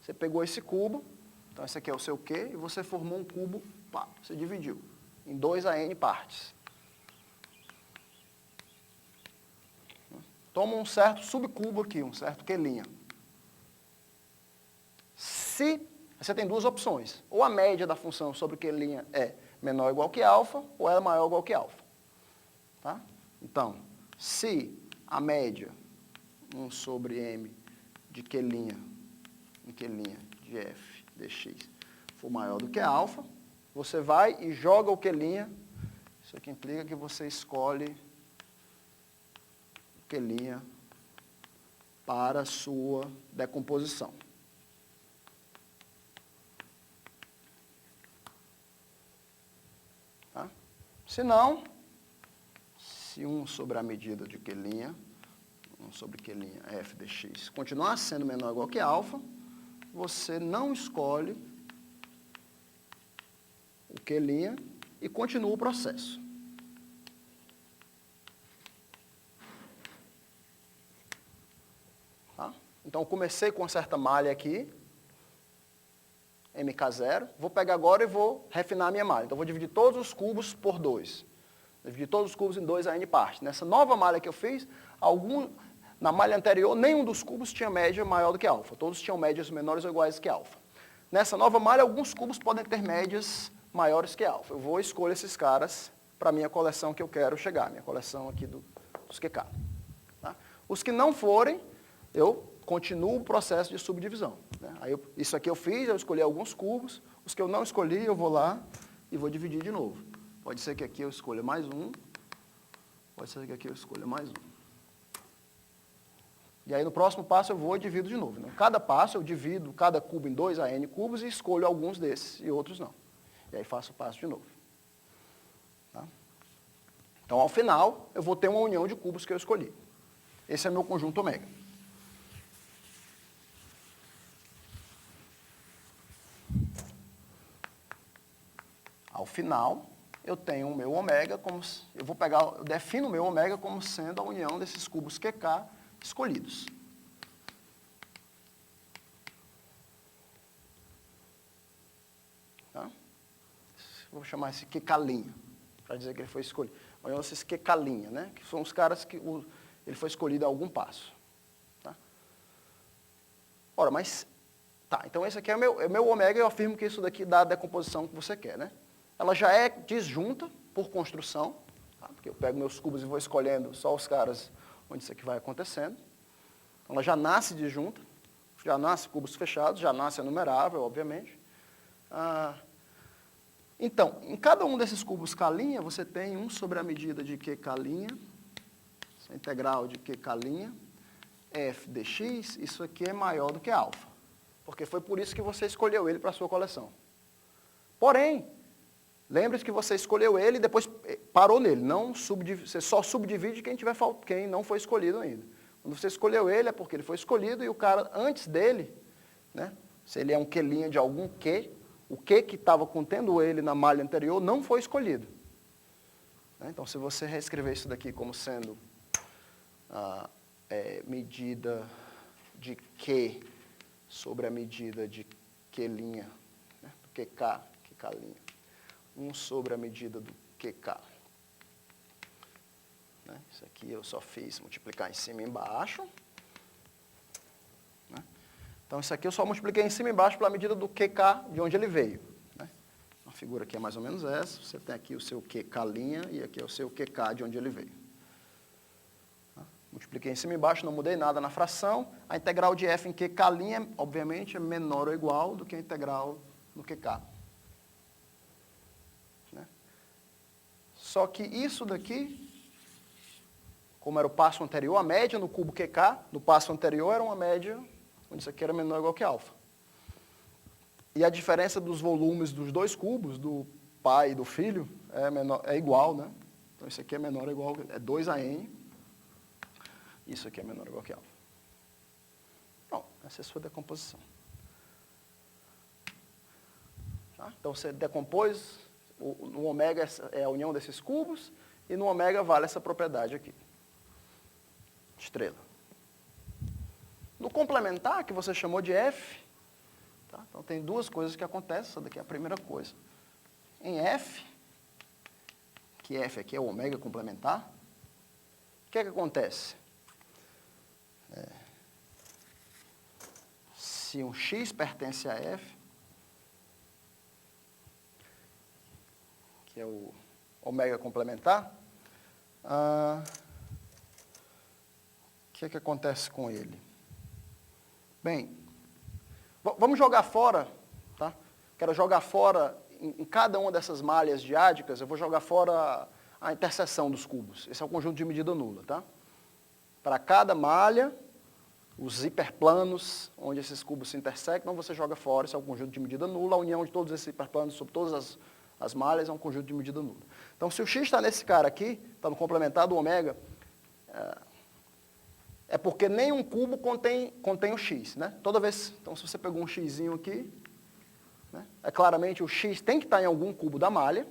Speaker 1: Você pegou esse cubo, então esse aqui é o seu Q, e você formou um cubo, pá, você dividiu em 2 a n partes. Toma um certo subcubo aqui, um certo Q'. Se você tem duas opções, ou a média da função sobre o Q' é menor ou igual que alfa, ou ela é maior ou igual que alfa. Tá? Então, se a média 1 sobre m de Q' de f dx for maior do que alfa, você vai e joga o Q'. Isso aqui implica que você escolhe o Q' para a sua decomposição. Tá? Se não, se 1 sobre a medida de Q', 1 sobre Q' f dx, continuar sendo menor ou igual que alfa, você não escolhe o Q' e continua o processo. Tá? Então, eu comecei com uma certa malha aqui, MK0, vou pegar agora e vou refinar a minha malha. Então, vou dividir todos os cubos por 2. Dividi todos os cubos em 2 a n partes. Nessa nova malha que eu fiz, na malha anterior, nenhum dos cubos tinha média maior do que alfa. Todos tinham médias menores ou iguais que alfa. Nessa nova malha, alguns cubos podem ter médias maiores que alfa. Eu vou escolher esses caras para a minha coleção que eu quero chegar, minha coleção aqui dos QK. Tá? Os que não forem, eu continuo o processo de subdivisão. Né? Aí isso aqui eu fiz, eu escolhi alguns cubos. Os que eu não escolhi, eu vou lá e vou dividir de novo. Pode ser que aqui eu escolha mais um, pode ser que aqui eu escolha mais um. E aí no próximo passo eu vou e divido de novo. Né? Cada passo eu divido cada cubo em 2 a n cubos e escolho alguns desses e outros não. E aí faço o passo de novo. Tá? Então, ao final, eu vou ter uma união de cubos que eu escolhi. Esse é meu conjunto ômega. Ao final, eu tenho o meu ômega, eu defino o meu ômega como sendo a união desses cubos QK escolhidos. Tá? Vou chamar esse QK', para dizer que ele foi escolhido. A união desses QK', né? Que são os caras que ele foi escolhido a algum passo. Tá? Ora, mas... Tá, então esse aqui é o meu ômega, eu afirmo que isso daqui dá a decomposição que você quer, né? Ela já é disjunta por construção, tá? Porque eu pego meus cubos e vou escolhendo só os caras onde isso aqui vai acontecendo. Ela já nasce disjunta, já nasce cubos fechados, já nasce enumerável, obviamente. Então, em cada um desses cubos K', você tem 1 sobre a medida de QK', essa integral de QK', f dx, isso aqui é maior do que alfa. porque foi por isso que você escolheu ele para a sua coleção. Porém, lembre-se que você escolheu ele e depois parou nele. Não você só subdivide quem não foi escolhido ainda. Quando você escolheu ele é porque ele foi escolhido e o cara antes dele, né, se ele é um quelinha de algum Q, o Q que estava contendo ele na malha anterior não foi escolhido. Então, se você reescrever isso daqui como sendo a medida de Q sobre a medida de Q'linha, né, do QK, QK'linha, 1 sobre a medida do QK. Né, isso aqui eu só fiz multiplicar em cima e embaixo. Né, então, isso aqui eu só multipliquei em cima e embaixo pela medida do QK de onde ele veio. Né. A figura aqui é mais ou menos essa. Você tem aqui o seu QK'linha e aqui é o seu QK de onde ele veio. Multipliquei em cima e embaixo, não mudei nada na fração. A integral de f em QK', obviamente, é menor ou igual do que a integral no QK. Né? Só que isso daqui, como era o passo anterior, a média no cubo QK, no passo anterior era uma média onde isso aqui era menor ou igual que alfa. E a diferença dos volumes dos dois cubos, do pai e do filho, é igual, né? Então isso aqui é menor ou igual, é 2AN. Isso aqui é menor ou igual que alfa. Bom, essa é a sua decomposição. Tá? Então, você decompôs, no ômega é a união desses cubos, e no ômega vale essa propriedade aqui. Estrela. No complementar, que você chamou de F, tá? Então tem duas coisas que acontecem, essa daqui é a primeira coisa. Em F, que F aqui é o ômega complementar, o que é que acontece? Se um x pertence a f, que é o ômega complementar, o que é que acontece com ele? Bem, vamos jogar fora, tá? Quero jogar fora, em cada uma dessas malhas diádicas, eu vou jogar fora a interseção dos cubos. Esse é o conjunto de medida nula, tá? Para cada malha, os hiperplanos, onde esses cubos se intersectam, você joga fora, esse é o conjunto de medida nula. A união de todos esses hiperplanos sobre todas as malhas é um conjunto de medida nula. Então, se o x está nesse cara aqui, está no complementar do ômega, é porque nenhum cubo contém o x. Né? Toda vez, então, se você pegou um xzinho aqui, né, claramente o x tem que estar em algum cubo da malha.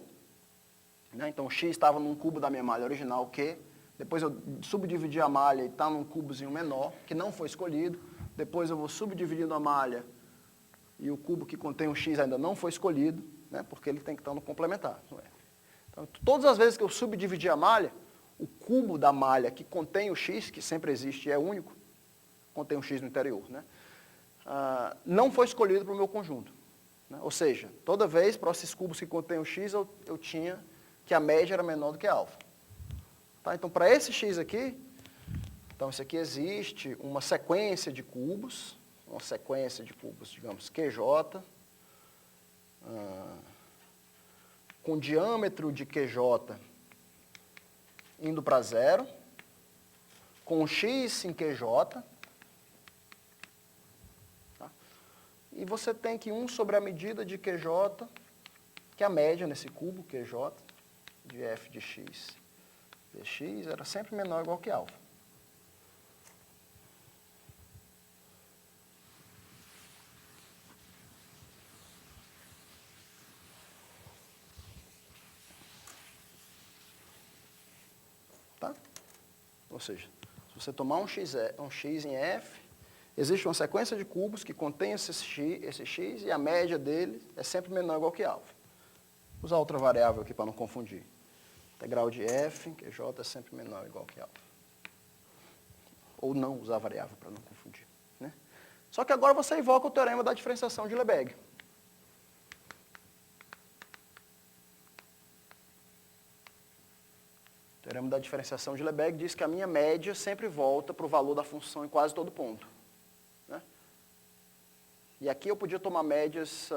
Speaker 1: Né? Então, o x estava num cubo da minha malha original, Q. Depois eu subdividi a malha e está num cubozinho menor, que não foi escolhido. Depois eu vou subdividindo a malha e o cubo que contém o x ainda não foi escolhido, né, porque ele tem que estar no complementar. Então, todas as vezes que eu subdividi a malha, o cubo da malha que contém o x, que sempre existe e é único, contém o x no interior, né, não foi escolhido para o meu conjunto. Né? Ou seja, toda vez para esses cubos que contêm o x, eu tinha que a média era menor do que alfa. Tá? Então, para esse x aqui, então isso aqui existe uma sequência de cubos, digamos, QJ, com diâmetro de QJ indo para 0, com x em QJ, tá? E você tem que 1 sobre a medida de QJ, que é a média nesse cubo, QJ, de f de x. Dx era sempre menor ou igual que alfa. Tá? Ou seja, se você tomar um x em f, existe uma sequência de cubos que contém esse x e a média dele é sempre menor ou igual que alfa. Vou usar outra variável aqui para não confundir. Integral de f, QJ é sempre menor ou igual que alfa. Ou não usar variável para não confundir. Né? Só que agora você invoca o teorema da diferenciação de Lebesgue. O teorema da diferenciação de Lebesgue diz que a minha média sempre volta para o valor da função em quase todo ponto. Né? E aqui eu podia tomar médias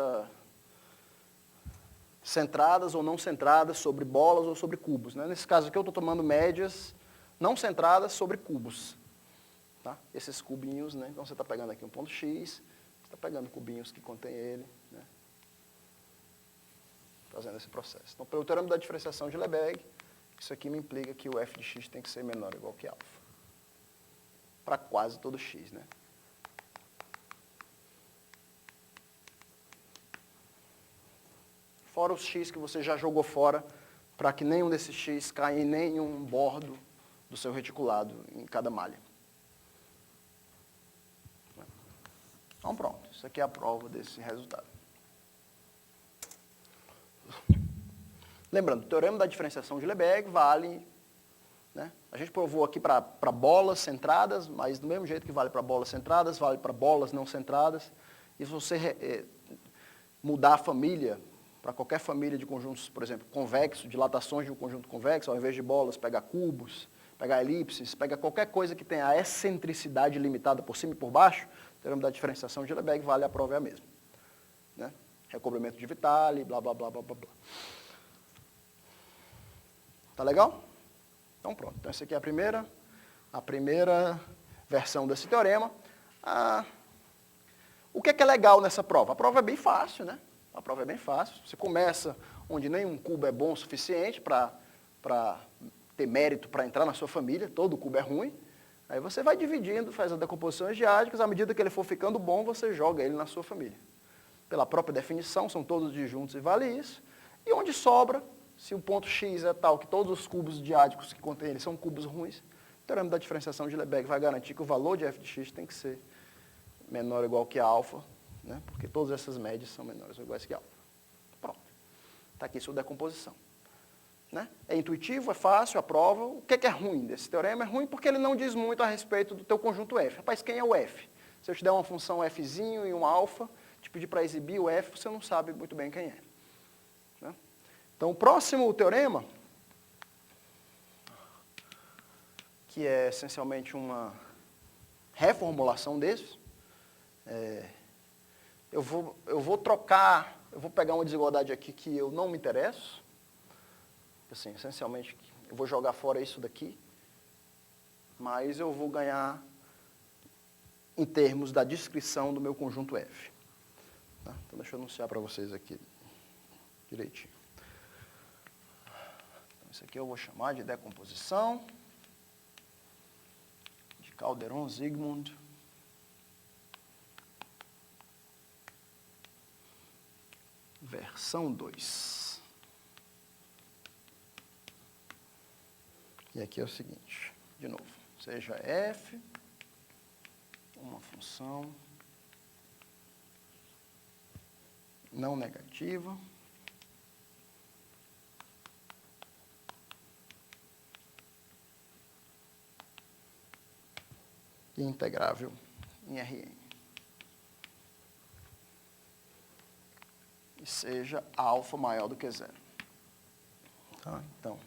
Speaker 1: centradas ou não centradas sobre bolas ou sobre cubos. Né? Nesse caso aqui eu estou tomando médias não centradas sobre cubos. Tá? Esses cubinhos, né? Então você está pegando aqui um ponto x, Você está pegando cubinhos que contém ele, né? Fazendo esse processo. Então, pelo teorema da diferenciação de Lebesgue, isso aqui me implica que o f de x tem que ser menor ou igual que alfa. Para quase todo x, né? Fora os x que você já jogou fora, para que nenhum desses x caia em nenhum bordo do seu reticulado em cada malha. Então pronto, isso aqui é a prova desse resultado. Lembrando, o teorema da diferenciação de Lebesgue vale, né? A gente provou aqui para bolas centradas, mas do mesmo jeito que vale para bolas centradas, vale para bolas não centradas. E se você mudar a família, para qualquer família de conjuntos, por exemplo, convexo, dilatações de um conjunto convexo, ao invés de bolas, pegar cubos, pegar elipses, pegar qualquer coisa que tenha a excentricidade limitada por cima e por baixo, o teorema da diferenciação de Lebesgue vale, a prova é a mesma. Né? Recobrimento de Vitali, blá, blá, blá, blá, blá, blá. Tá legal? Então pronto, então essa aqui é a primeira versão desse teorema. O que é legal nessa prova? A prova é bem fácil, né? A prova é bem fácil. Você começa onde nenhum cubo é bom o suficiente para ter mérito para entrar na sua família, todo cubo é ruim. Aí você vai dividindo, faz as decomposições diádicas, à medida que ele for ficando bom, você joga ele na sua família. Pela própria definição, são todos disjuntos e vale isso. E onde sobra, se o ponto x é tal que todos os cubos diádicos que contém ele são cubos ruins, o teorema da diferenciação de Lebesgue vai garantir que o valor de f de x tem que ser menor ou igual que alfa, né? Porque todas essas médias são menores ou iguais que alfa. Pronto. Está aqui sua decomposição. Né? É intuitivo, é fácil, a prova. O que é ruim desse teorema? É ruim porque ele não diz muito a respeito do teu conjunto f. Rapaz, quem é o f? Se eu te der uma função fzinho e um alfa, te pedir para exibir o f, você não sabe muito bem quem é. Né? Então, o próximo teorema, que é essencialmente uma reformulação desses, eu vou trocar, eu vou pegar uma desigualdade aqui que eu não me interesso, assim, essencialmente, eu vou jogar fora isso daqui, mas eu vou ganhar em termos da descrição do meu conjunto F. Tá? Então, deixa eu anunciar para vocês aqui direitinho. Então, isso aqui eu vou chamar de decomposição de Calderon-Zygmund versão 2. E aqui é o seguinte, de novo, seja f uma função não negativa e integrável em Rn. E seja alfa maior do que zero. Tá? Então,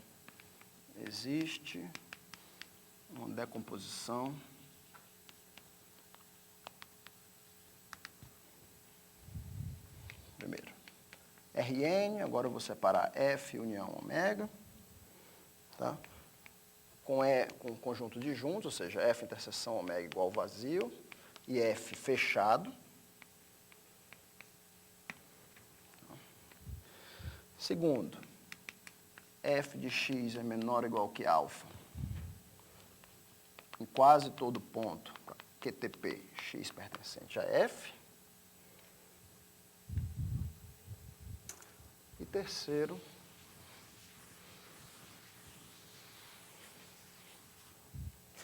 Speaker 1: existe uma decomposição primeiro. Rn, agora eu vou separar F união ômega, tá? Com conjunto de juntos, ou seja, F interseção ômega igual vazio, e F fechado. Segundo, f de x é menor ou igual que alfa em quase todo ponto, QTP, x pertencente a f. E terceiro,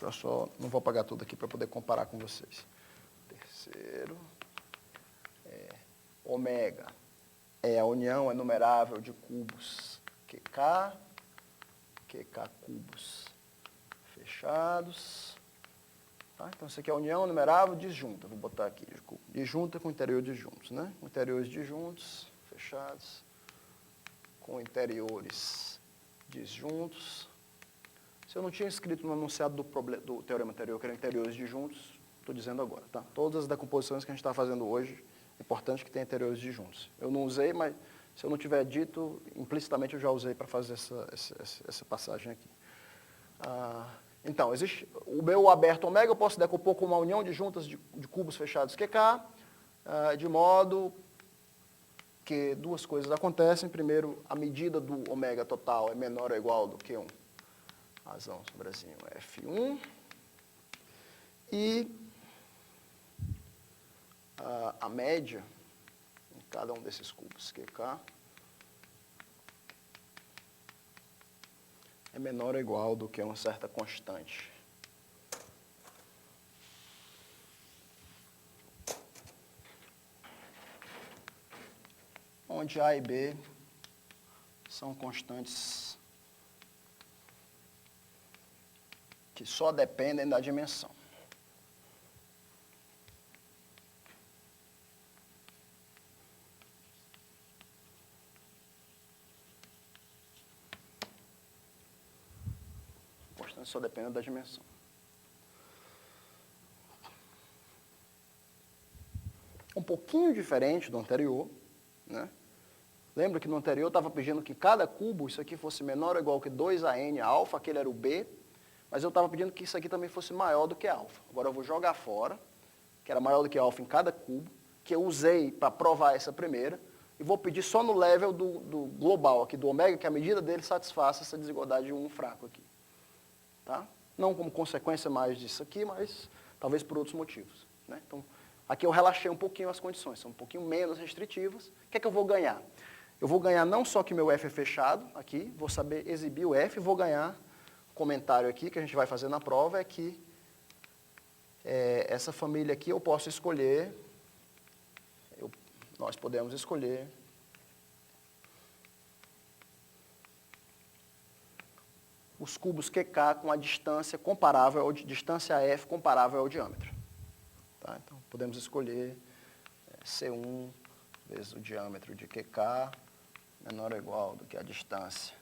Speaker 1: eu só não vou apagar tudo aqui para poder comparar com vocês. Terceiro, ômega é a união enumerável de cubos QK cubos fechados. Tá? Então, isso aqui é a união enumerável disjunta. Vou botar aqui, disjunta com interior disjuntos. Né? Interiores disjuntos, fechados, com interiores disjuntos. Se eu não tinha escrito no enunciado do teorema anterior que eram interiores disjuntos, estou dizendo agora. Tá? Todas as decomposições que a gente está fazendo hoje, é importante que tenha interiores disjuntos. Eu não usei, mas se eu não tiver dito, implicitamente eu já usei para fazer essa passagem aqui. Então, existe o meu aberto ômega, eu posso decompor como uma união de juntas de cubos fechados QK, de modo que duas coisas acontecem. Primeiro, a medida do ômega total é menor ou igual do que 1 razão sobre F1. E a média em cada um desses cubos QK é menor ou igual do que uma certa constante. Onde A e B são constantes que só dependem da dimensão. Constantes só dependem da dimensão. Um pouquinho diferente do anterior, né? Lembra que no anterior eu estava pedindo que cada cubo, isso aqui fosse menor ou igual que 2AN alfa, aquele era o B, mas eu estava pedindo que isso aqui também fosse maior do que alfa. Agora eu vou jogar fora, que era maior do que alfa em cada cubo, que eu usei para provar essa primeira, e vou pedir só no level do global aqui, do ômega, que a medida dele satisfaça essa desigualdade de 1 fraco aqui. Tá? Não como consequência mais disso aqui, mas talvez por outros motivos. Né? Então, aqui eu relaxei um pouquinho as condições, são um pouquinho menos restritivas. O que é que eu vou ganhar? Eu vou ganhar não só que meu F é fechado aqui, vou saber exibir o F, vou ganhar comentário aqui, que a gente vai fazer na prova, é que essa família aqui eu posso escolher, nós podemos escolher os cubos QK com a distância comparável, distância F comparável ao diâmetro. Tá? Então, podemos escolher C1 vezes o diâmetro de QK menor ou igual do que a distância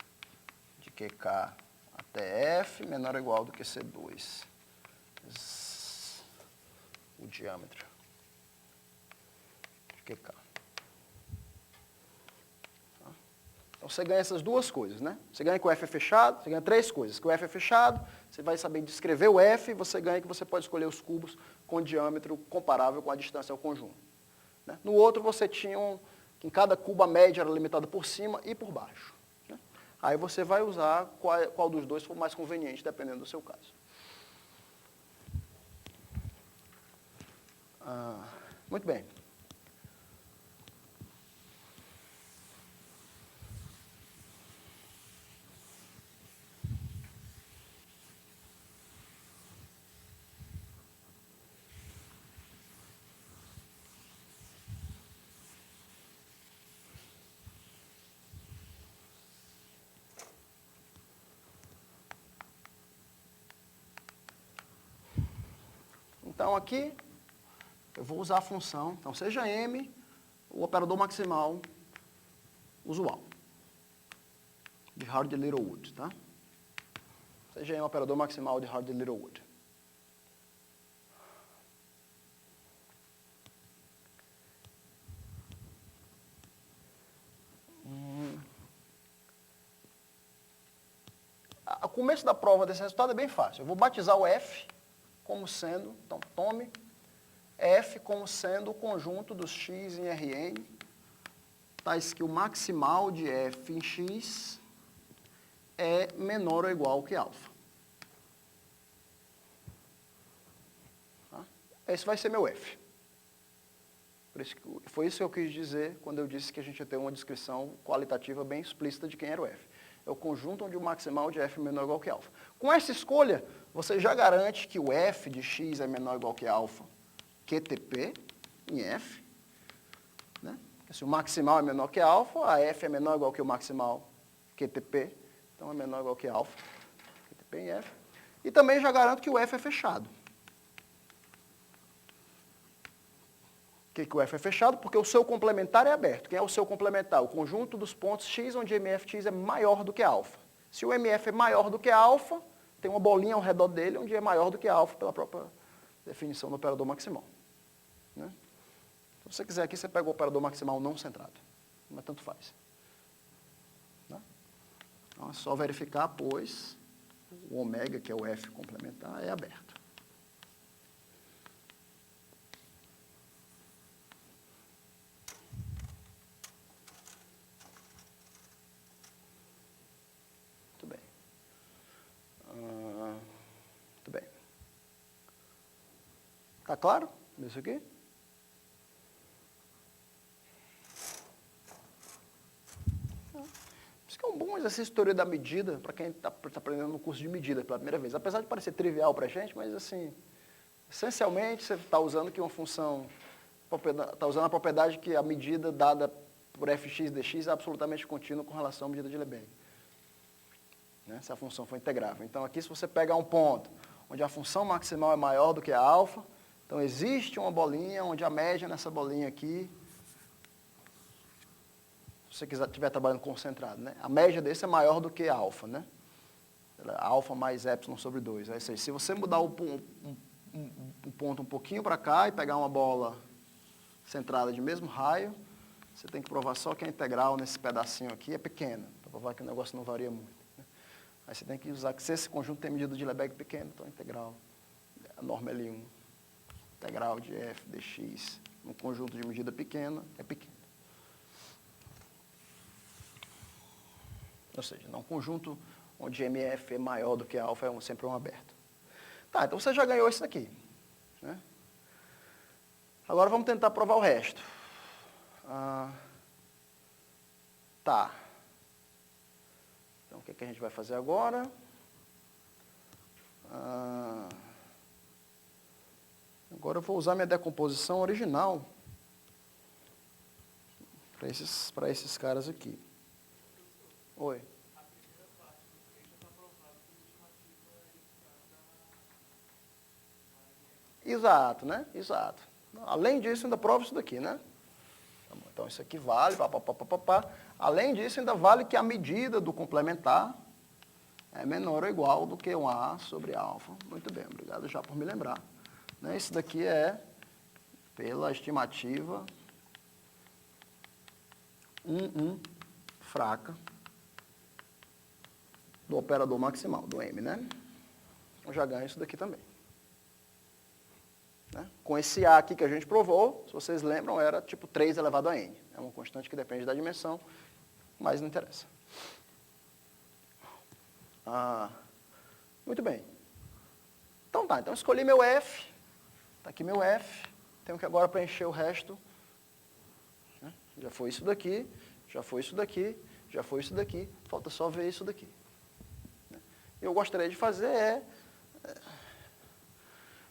Speaker 1: de QK até F, menor ou igual do que C2 vezes o diâmetro de QK. Então, você ganha essas duas coisas, né? Você ganha que o F é fechado, você ganha três coisas. Que o F é fechado, você vai saber descrever o F, você ganha que você pode escolher os cubos com diâmetro comparável com a distância ao conjunto. Né? No outro, você tinha que em cada cubo a média era limitada por cima e por baixo. Né? Aí você vai usar qual dos dois for mais conveniente, dependendo do seu caso. Muito bem. Então, aqui, eu vou usar a função, então, seja M o operador maximal usual, de Hardy-Littlewood, tá? Seja M o operador maximal de Hardy-Littlewood. O começo da prova desse resultado é bem fácil. Eu vou batizar o F como sendo, então tome F como sendo o conjunto dos x em Rn, tais que o maximal de F em x é menor ou igual que alfa. Tá? Esse vai ser meu F. Foi isso que eu quis dizer quando eu disse que a gente ia ter uma descrição qualitativa bem explícita de quem era o F. É o conjunto onde o maximal de F é menor ou igual que alfa. Com essa escolha, você já garante que o F de x é menor ou igual que alfa, QTP em F. Né? Se o maximal é menor que alfa, a F é menor ou igual que o maximal QTP, então é menor ou igual que alfa, QTP em F. E também já garanto que o F é fechado. Por que o F é fechado? Porque o seu complementar é aberto. Quem é o seu complementar? O conjunto dos pontos x onde MFx é maior do que alfa. Se o MF é maior do que alfa, tem uma bolinha ao redor dele onde é maior do que alfa pela própria definição do operador maximal. Né? Se você quiser aqui, você pega o operador maximal não centrado. Mas tanto faz. Né? Então é só verificar, pois o ômega, que é o F complementar, é aberto. Tá claro isso aqui? Isso que é um bom exercício de teoria da medida para quem está aprendendo no curso de medida pela primeira vez. Apesar de parecer trivial para a gente, mas assim, essencialmente você está usando aqui uma função, está usando a propriedade que a medida dada por fx dx é absolutamente contínua com relação à medida de Lebesgue. Né? Se a função for integrável. Então aqui se você pegar um ponto onde a função maximal é maior do que a alfa, então existe uma bolinha onde a média nessa bolinha aqui, se você estiver trabalhando concentrado, né? A média desse é maior do que a alfa, né? Alfa mais epsilon sobre 2. Ou seja, se você mudar o ponto um pouquinho para cá e pegar uma bola centrada de mesmo raio, você tem que provar só que a integral nesse pedacinho aqui é pequena, para provar que o negócio não varia muito. Né? Aí você tem que usar que se esse conjunto tem medida de Lebesgue pequena, então a integral, a norma L1, integral de f dx, num conjunto de medida pequena, é pequena. Ou seja, num conjunto onde MF é maior do que alfa, é sempre um aberto. Tá, então você já ganhou isso daqui. Né? Agora vamos tentar provar o resto. Tá. Então o que a gente vai fazer agora? Agora eu vou usar minha decomposição original para esses caras aqui. Oi.
Speaker 2: A primeira parte do trecho já está provado que a estimativa é
Speaker 1: Exato, né? Exato. Além disso, ainda prova isso daqui, né? Então, isso aqui vale, pá. Além disso, ainda vale que a medida do complementar é menor ou igual do que 1A sobre alfa. Muito bem, obrigado já por me lembrar. Né? Isso daqui é pela estimativa 1 fraca do operador maximal, do M, né? Eu já ganho isso daqui também. Né? Com esse A aqui que a gente provou, se vocês lembram, era tipo 3 elevado a N. É uma constante que depende da dimensão, mas não interessa. Muito bem. Então tá, então escolhi meu F, está aqui meu F, tenho que agora preencher o resto. Né? Já foi isso daqui, já foi isso daqui, já foi isso daqui, falta só ver isso daqui. Eu gostaria de fazer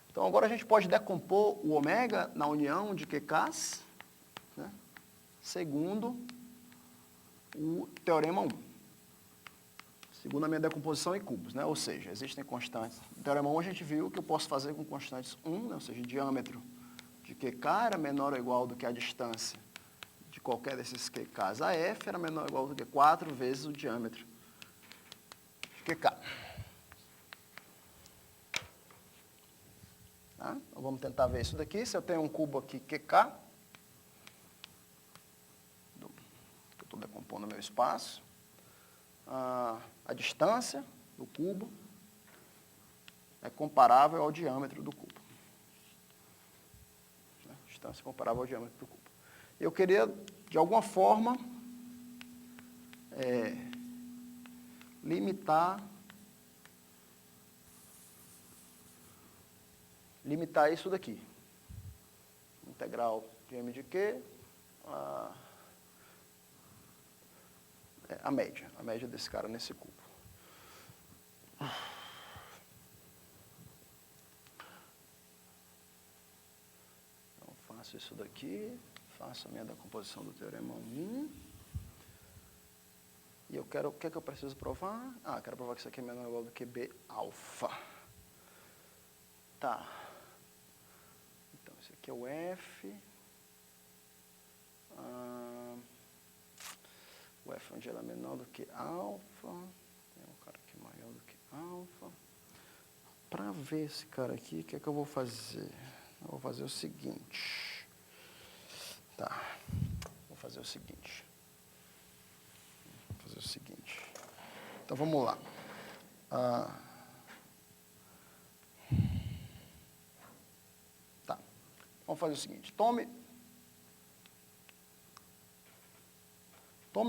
Speaker 1: então agora a gente pode decompor o ômega na união de QKs, né, segundo o teorema 1. Segundo a minha decomposição em cubos, né, ou seja, existem constantes. No teorema 1 a gente viu que eu posso fazer com constantes 1, né, ou seja, o diâmetro de QK era menor ou igual do que a distância de qualquer desses QKs a F, era menor ou igual do que 4 vezes o diâmetro de QK. Tá? Então, vamos tentar ver isso daqui. Se eu tenho um cubo aqui QK, eu estou decompondo o meu espaço, a distância do cubo é comparável ao diâmetro do cubo. A distância é comparável ao diâmetro do cubo. Eu queria, de alguma forma, limitar isso daqui. Integral de M de Q, a média desse cara nesse cubo. Então, faço isso daqui, faço a minha decomposição do teorema 1. E eu quero, o que é que eu preciso provar? Quero provar que isso aqui é menor ou igual do que B alfa. Tá. Então, esse aqui é o F. O F onde ela é menor do que alfa. Tem um cara aqui maior do que alfa. Para ver esse cara aqui, o que é que eu vou fazer? Eu vou fazer o seguinte. Tá. Vou fazer o seguinte. Então, vamos lá. Tá. Vamos fazer o seguinte. Tome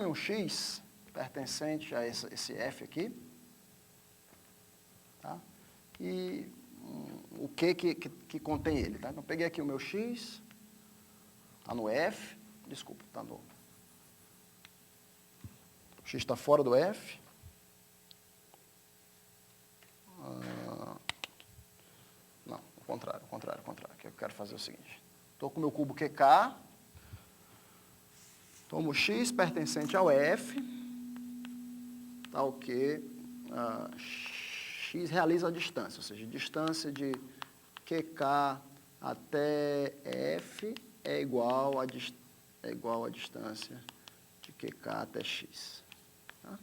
Speaker 1: um X pertencente a esse F aqui. Tá? E o que contém ele. Tá? Então, peguei aqui o meu x, está no F, desculpa, está no... O x está fora do F. Não, o contrário. O que eu quero fazer é o seguinte. Estou com o meu cubo QK, tomo x pertencente ao F, tá ok, x realiza a distância, ou seja, distância de QK até F é igual a distância de QK até x. Tá?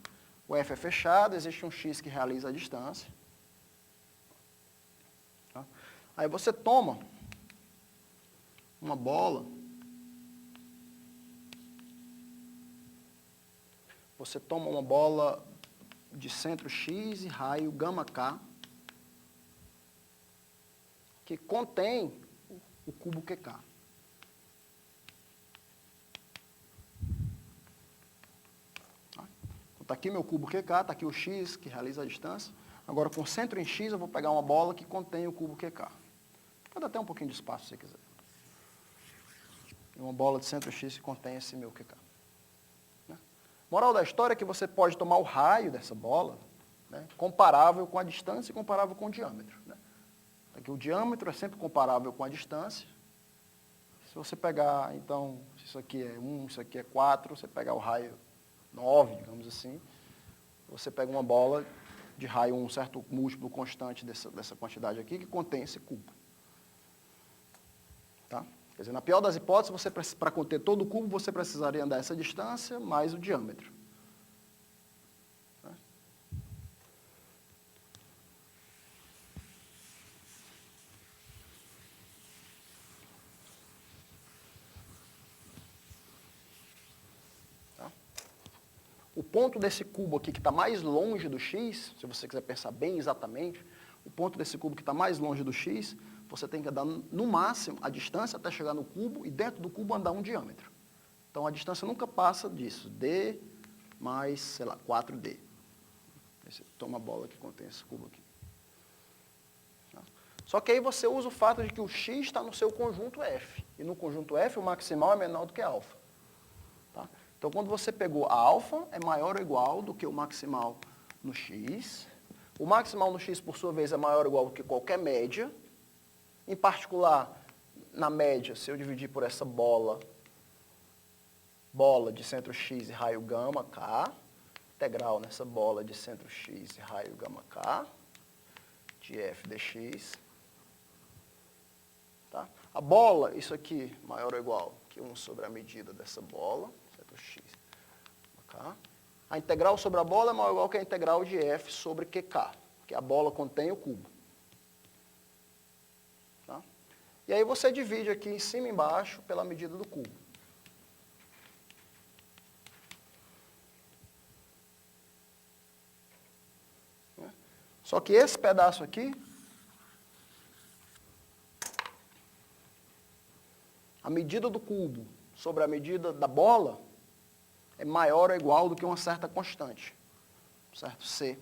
Speaker 1: O F é fechado, existe um x que realiza a distância. Tá? Aí você toma uma bola, de centro x e raio gama k, que contém o cubo QK. Tá? Então, está aqui meu cubo QK, está aqui o x que realiza a distância. Agora, com centro em x, eu vou pegar uma bola que contém o cubo QK. Pode até um pouquinho de espaço, se você quiser. Uma bola de centro x que contém esse meu QK. Né? Moral da história é que você pode tomar o raio dessa bola, né, comparável com a distância e comparável com o diâmetro. Né? Aqui o diâmetro é sempre comparável com a distância. Se você pegar, então, se isso aqui é 1, isso aqui é 4, você pegar o raio 9, digamos assim, você pega uma bola de raio, um certo múltiplo constante dessa quantidade aqui, que contém esse cubo. Tá? Quer dizer, na pior das hipóteses, para conter todo o cubo, você precisaria andar essa distância mais o diâmetro. Tá? Tá? O ponto desse cubo aqui que está mais longe do x, se você quiser pensar bem exatamente, o ponto desse cubo que está mais longe do x, você tem que andar no máximo a distância até chegar no cubo e dentro do cubo andar um diâmetro. Então a distância nunca passa disso, d mais, sei lá, 4d. Você toma a bola que contém esse cubo aqui. Tá? Só que aí você usa o fato de que o x está no seu conjunto F. E no conjunto F o maximal é menor do que alfa. Tá? Então quando você pegou a alfa, é maior ou igual do que o maximal no x. O maximal no x, por sua vez, é maior ou igual do que qualquer média. Em particular, na média, se eu dividir por essa bola de centro x e raio gama k, integral nessa bola de centro x e raio gama k, de f dx. Tá? A bola, isso aqui, maior ou igual que 1 sobre a medida dessa bola, centro x, k. A integral sobre a bola é maior ou igual que a integral de f sobre qk, que a bola contém o cubo. Tá? E aí você divide aqui em cima e embaixo pela medida do cubo. Só que esse pedaço aqui, a medida do cubo sobre a medida da bola é maior ou igual do que uma certa constante, certo? C.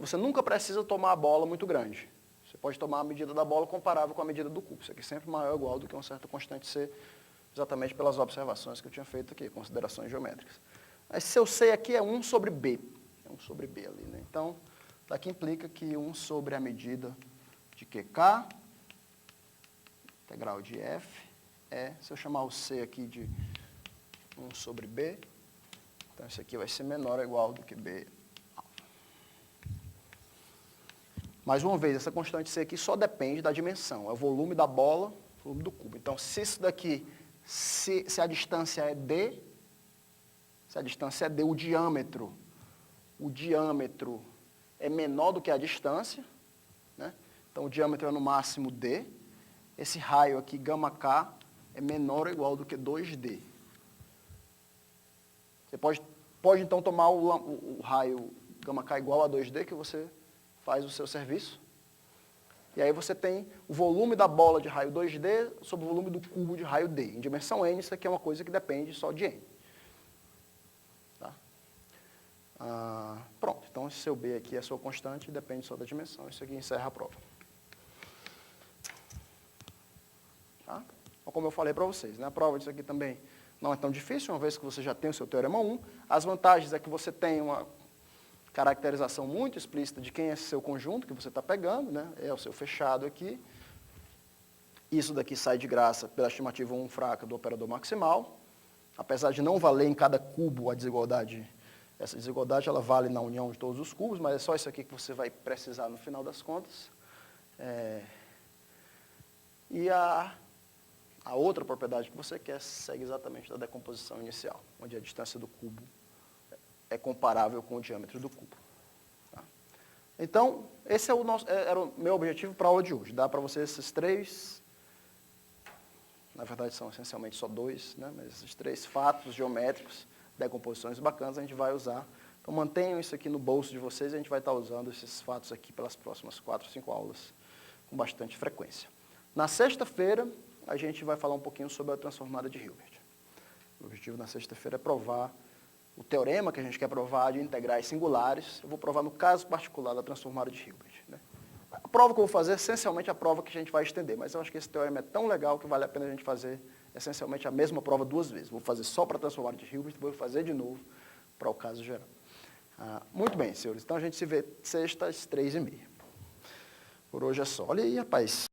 Speaker 1: Você nunca precisa tomar a bola muito grande. Você pode tomar a medida da bola comparável com a medida do cubo. Isso aqui é sempre maior ou igual do que uma certa constante C, exatamente pelas observações que eu tinha feito aqui, considerações geométricas. Mas seu C aqui é 1 sobre B. É 1 sobre B ali, né? Então, daqui implica que 1 sobre a medida de QK, integral de F, se eu chamar o C aqui de 1 sobre B, então isso aqui vai ser menor ou igual do que B. Mais uma vez, essa constante C aqui só depende da dimensão. É o volume da bola, o volume do cubo. Então, se isso daqui, se a distância é D, o diâmetro é menor do que a distância, né? Então o diâmetro é no máximo D. Esse raio aqui, gama K, é menor ou igual do que 2D. Você pode então tomar o raio gama K igual a 2D, que você faz o seu serviço. E aí você tem o volume da bola de raio 2D sobre o volume do cubo de raio D. Em dimensão n, isso aqui é uma coisa que depende só de n. Tá? Pronto, então esse seu B aqui é a sua constante, depende só da dimensão. Isso aqui encerra a prova. Tá? Então, como eu falei para vocês, né, a prova disso aqui também não é tão difícil, uma vez que você já tem o seu Teorema 1. As vantagens é que você tem uma caracterização muito explícita de quem é esse seu conjunto que você está pegando, né? É o seu fechado aqui. Isso daqui sai de graça pela estimativa 1 fraca do operador maximal. Apesar de não valer em cada cubo a desigualdade, essa desigualdade ela vale na união de todos os cubos, mas é só isso aqui que você vai precisar no final das contas. E a outra propriedade que você quer segue exatamente da decomposição inicial, onde a distância do cubo é comparável com o diâmetro do cubo. Tá? Então, esse é era o meu objetivo para a aula de hoje. Dá para vocês esses três, na verdade são essencialmente só dois, né? Mas esses três fatos geométricos, decomposições bacanas, a gente vai usar. Então, mantenham isso aqui no bolso de vocês e a gente vai estar usando esses fatos aqui pelas próximas 4 ou 5 aulas com bastante frequência. Na sexta-feira, a gente vai falar um pouquinho sobre a transformada de Hilbert. O objetivo na sexta-feira é provar o teorema que a gente quer provar de integrais singulares. Eu vou provar no caso particular da transformada de Hilbert. Né? A prova que eu vou fazer é essencialmente a prova que a gente vai estender, mas eu acho que esse teorema é tão legal que vale a pena a gente fazer essencialmente a mesma prova 2 vezes. Vou fazer só para a transformada de Hilbert, vou fazer de novo para o caso geral. Muito bem, senhores. Então a gente se vê sexta às 3h30. Por hoje é só. Olha aí, rapaz.